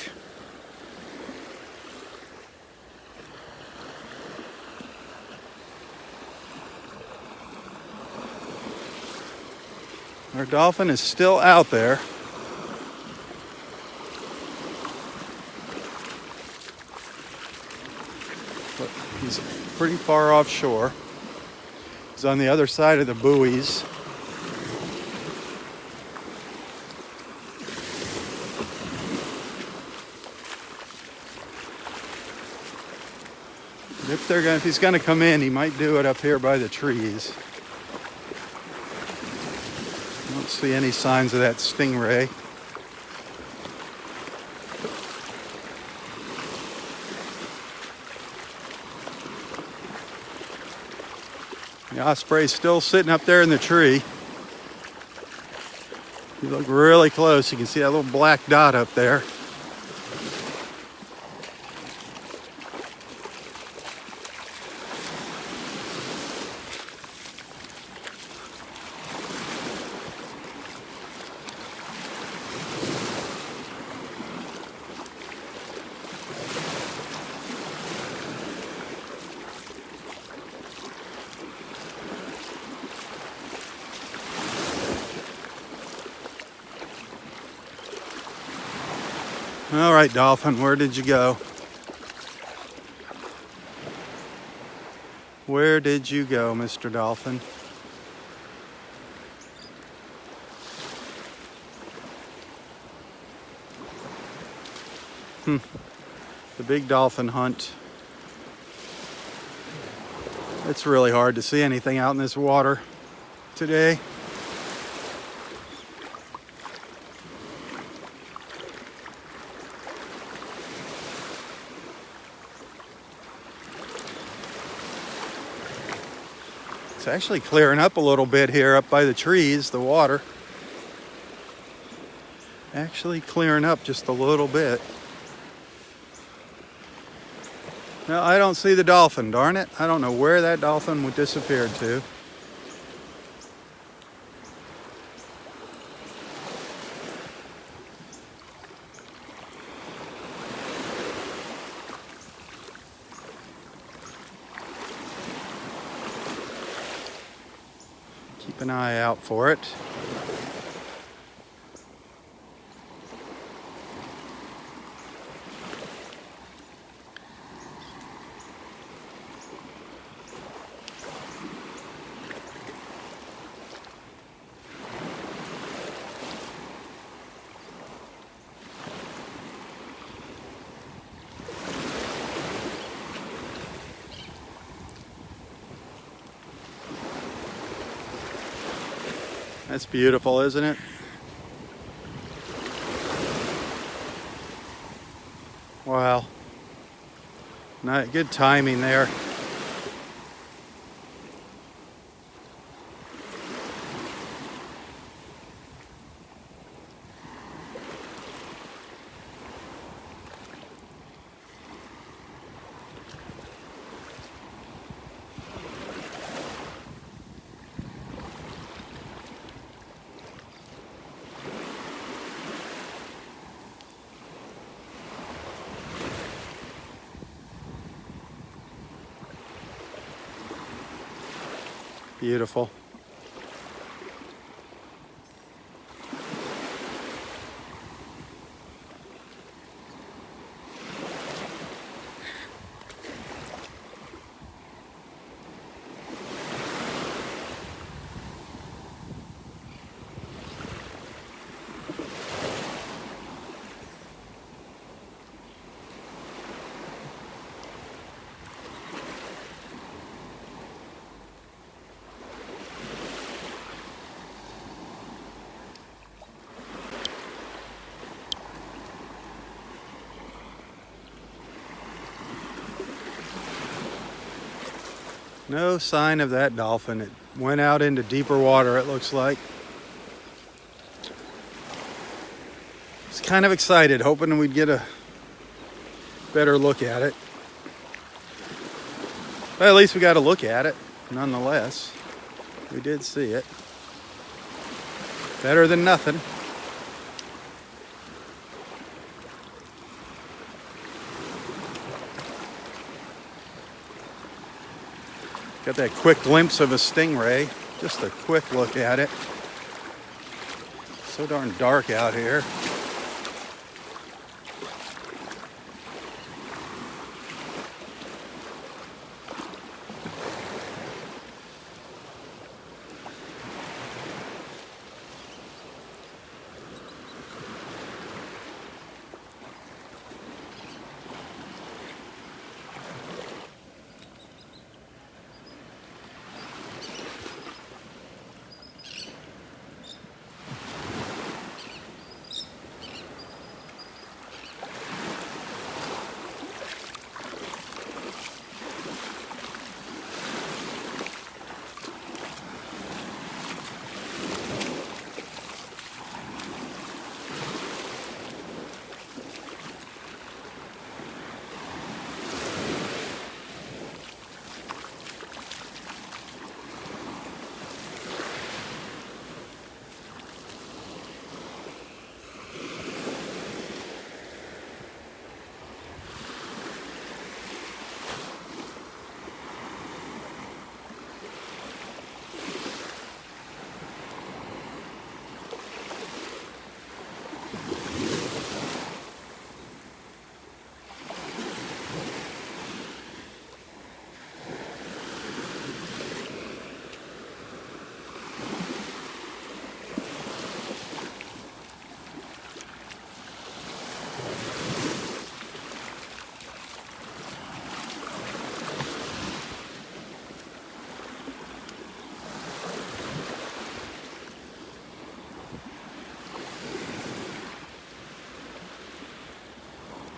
Our dolphin is still out there. But he's pretty far offshore. He's on the other side of the buoys. If he's going to come in, he might do it up here by the trees. I don't see any signs of that stingray. The osprey's still sitting up there in the tree. If you look really close, you can see that little black dot up there. All right, Dolphin, where did you go? Where did you go, Mr. Dolphin? The big dolphin hunt. It's really hard to see anything out in this water today. It's actually clearing up a little bit here up by the trees, the water. Actually clearing up just a little bit. No, I don't see the dolphin, darn it. I don't know where that dolphin would disappear to. Keep an eye out for it. That's beautiful, isn't it? Wow. Good timing there. Beautiful. No sign of that dolphin. It went out into deeper water, it looks like. It's kind of excited, hoping we'd get a better look at it. But at least we got a look at it, nonetheless. We did see it. Better than nothing. Got that quick glimpse of a stingray. Just a quick look at it. So darn dark out here.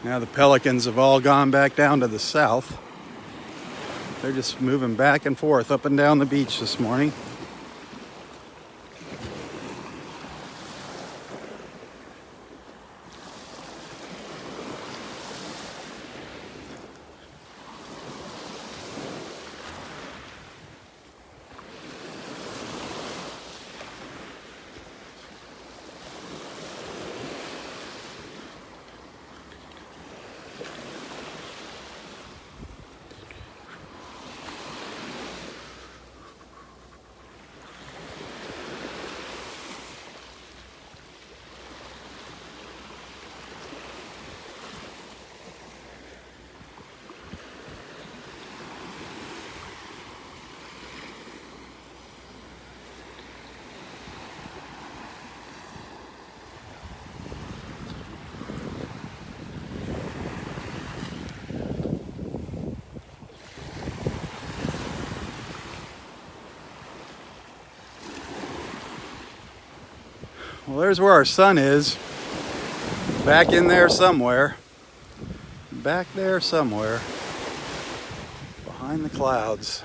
Now the pelicans have all gone back down to the south. They're just moving back and forth up and down the beach this morning. Well, there's where our sun is. Back in there somewhere. Back there somewhere. behind the clouds.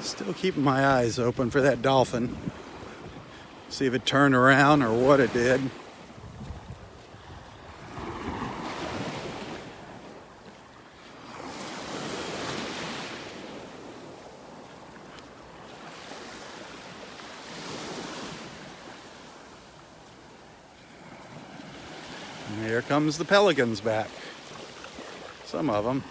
Still keeping my eyes open for that dolphin. See if it turned around or what it did. And here comes the pelicans back. Some of them.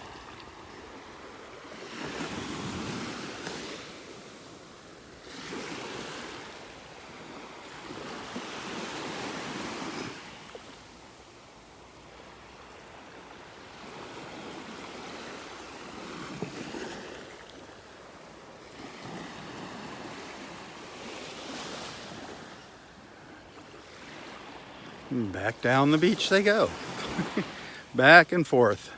And back down the beach they go. Back and forth.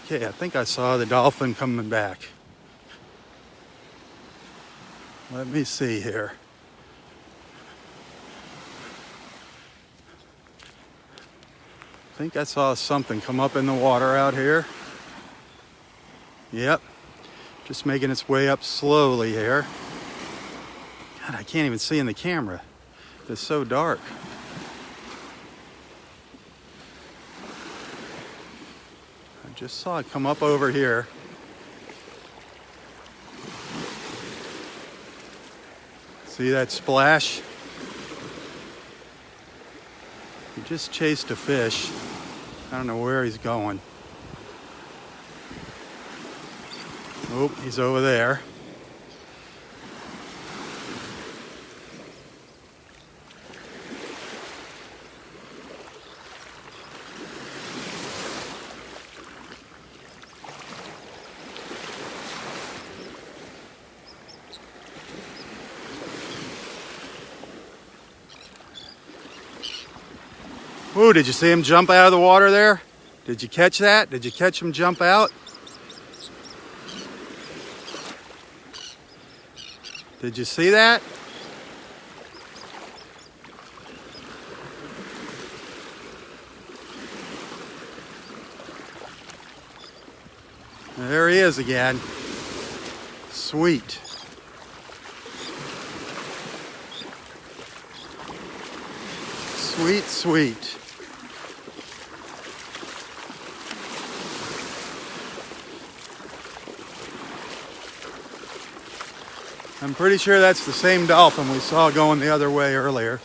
Okay, I think I saw the dolphin coming back. Let me see here. I think I saw something come up in the water out here. Yep, just making its way up slowly here. God, I can't even see in the camera. It's so dark. I just saw it come up over here. See that splash? He just chased a fish. I don't know where he's going. Oh, he's over there. Ooh, did you see him jump out of the water there? Did you catch that? Did you catch him jump out? Did you see that? There he is again. Sweet. Sweet, sweet. I'm pretty sure that's the same dolphin we saw going the other way earlier.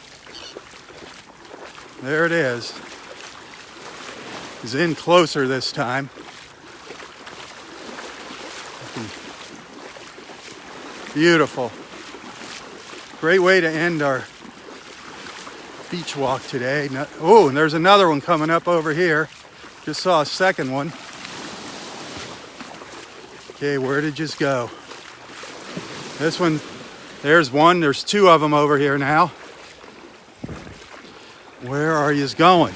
There it is. He's in closer this time. Beautiful. Great way to end our beach walk today. Oh, and there's another one coming up over here. Just saw a second one. Okay, where did you go? This one, there's one, there's two of them over here now. Where are you going?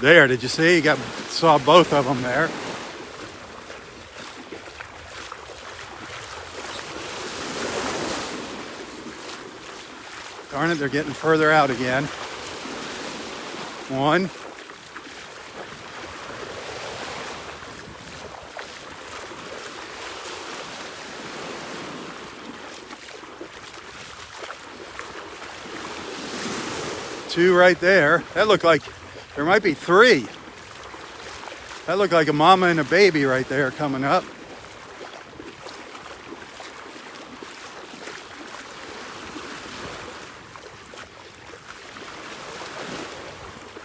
There, did you see? You saw both of them there. Darn it, they're getting further out again. One. Two right there. That looked like there might be three. That looked like a mama and a baby right there coming up.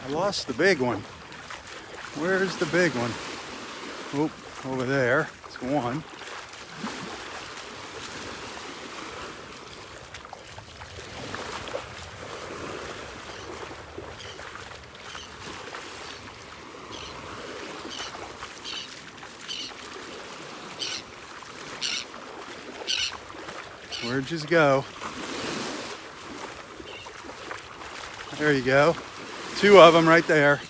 I lost the big one. Where's the big one? Oh, over there. It's one. Where'd you go? There you go. Two of them right there.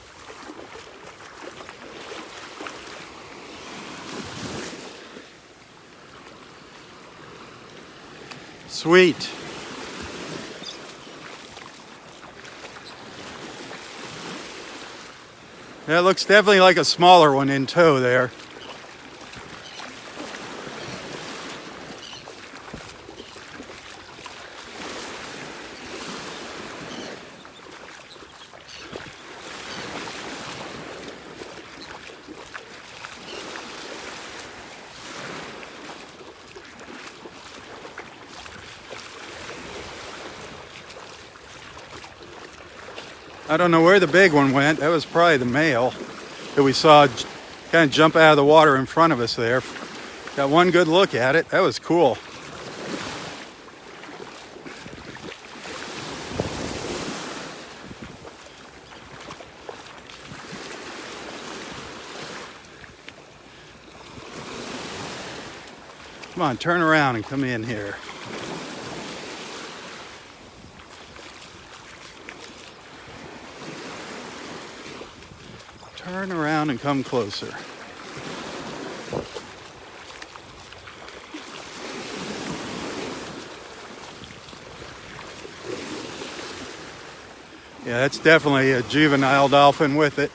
Sweet. That looks definitely like a smaller one in tow there. I don't know where the big one went. That was probably the male that we saw kind of jump out of the water in front of us there. Got one good look at it. That was cool. Come on, turn around and come in here. Turn around and come closer. Yeah, that's definitely a juvenile dolphin with it.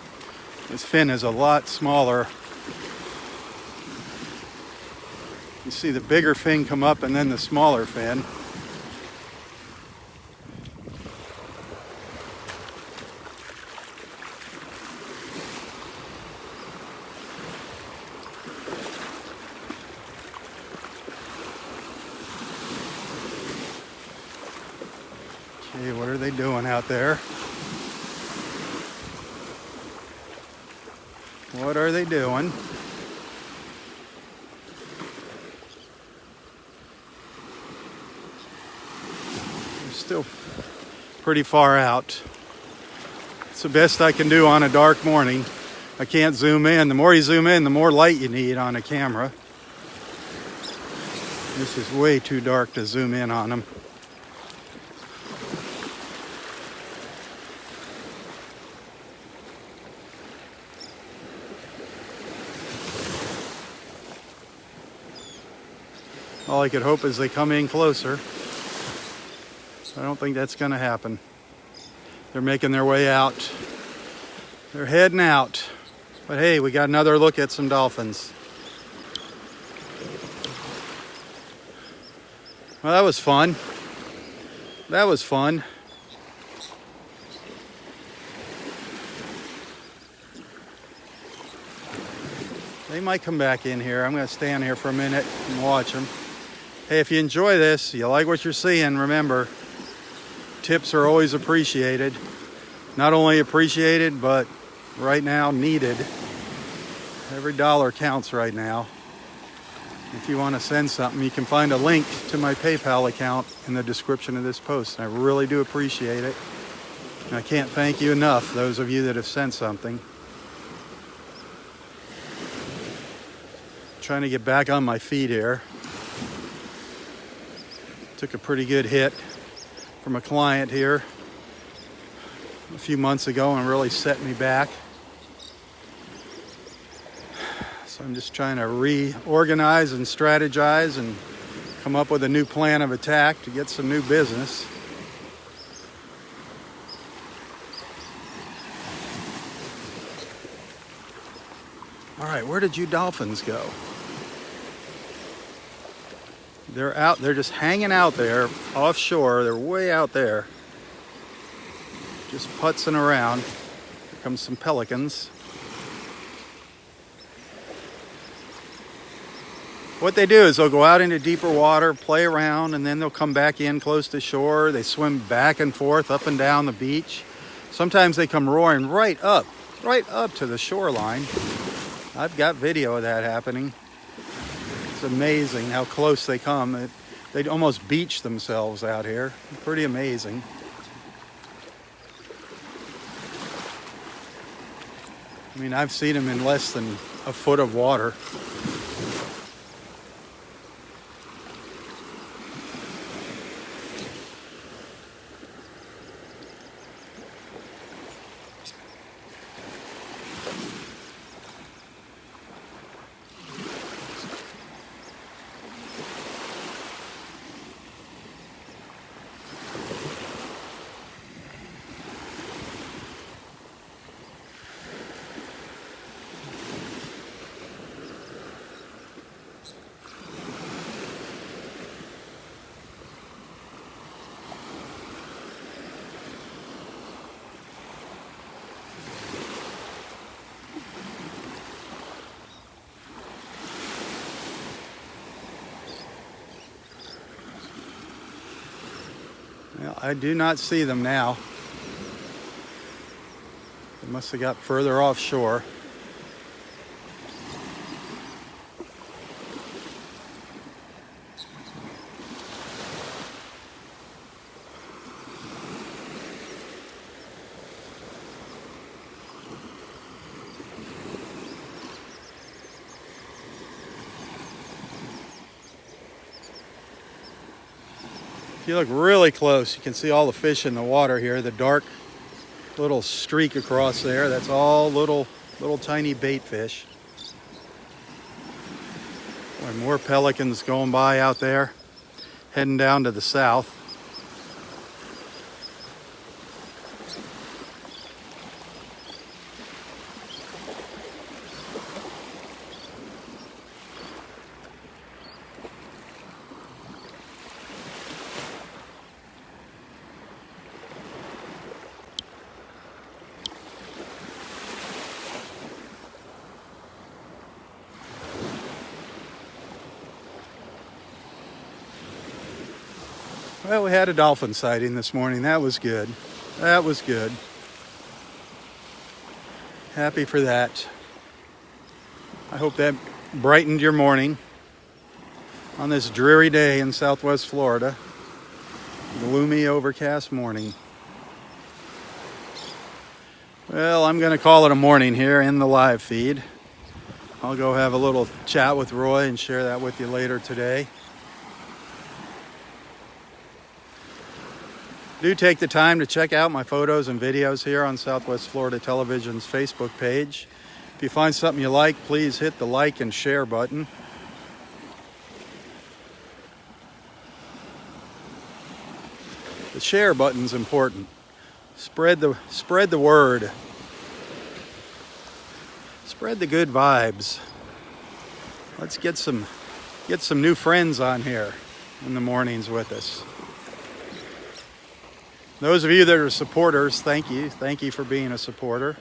This fin is a lot smaller. You see the bigger fin come up and then the smaller fin. Okay, what are they doing out there? What are they doing? They're still pretty far out. It's the best I can do on a dark morning. I can't zoom in. The more you zoom in, the more light you need on a camera. This is way too dark to zoom in on them. All I could hope is they come in closer. I don't think that's going to happen. They're making their way out. They're heading out. But hey, we got another look at some dolphins. Well, that was fun. That was fun. They might come back in here. I'm going to stand here for a minute and watch them. Hey, if you enjoy this, you like what you're seeing, remember, tips are always appreciated. Not only appreciated, but right now needed. Every dollar counts right now. If you want to send something, you can find a link to my PayPal account in the description of this post. And I really do appreciate it. And I can't thank you enough, those of you that have sent something. Trying to get back on my feet here. Took a pretty good hit from a client here a few months ago and really set me back. So I'm just trying to reorganize and strategize and come up with a new plan of attack to get some new business. All right, where did you dolphins go? They're out, they're just hanging out there offshore. They're way out there. Just putzing around. Here comes some pelicans. What they do is they'll go out into deeper water, play around, and then they'll come back in close to shore. They swim back and forth up and down the beach. Sometimes they come roaring right up to the shoreline. I've got video of that happening. It's amazing how close they come. They almost beach themselves out here. Pretty amazing. I mean, I've seen them in less than a foot of water. Well, I do not see them now. They must have got further offshore. If you look really close, you can see all the fish in the water here. The dark little streak across there, that's all little little tiny bait fish. Boy, more pelicans going by out there, heading down to the south. Well, we had a dolphin sighting this morning. That was good. That was good. Happy for that. I hope that brightened your morning on this dreary day in Southwest Florida. Gloomy, overcast morning. Well, I'm going to call it a morning here in the live feed. I'll go have a little chat with Roy and share that with you later today. Do take the time to check out my photos and videos here on Southwest Florida Television's Facebook page. If you find something you like, please hit the like and share button. The share button's important. Spread the word. Spread the good vibes. Let's get some new friends on here in the mornings with us. Those of you that are supporters, thank you. Thank you for being a supporter.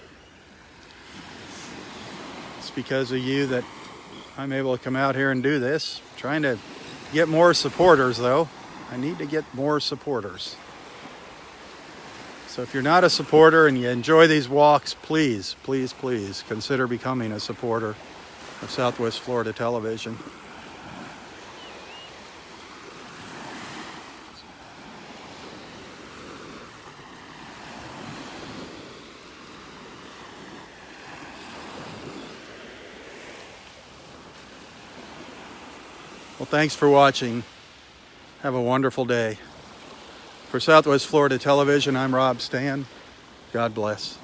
It's because of you that I'm able to come out here and do this. I'm trying to get more supporters, though. I need to get more supporters. So if you're not a supporter and you enjoy these walks, please, please, please consider becoming a supporter of Southwest Florida Television. Well, thanks for watching. Have a wonderful day. For Southwest Florida Television, I'm Robb Stan. God bless.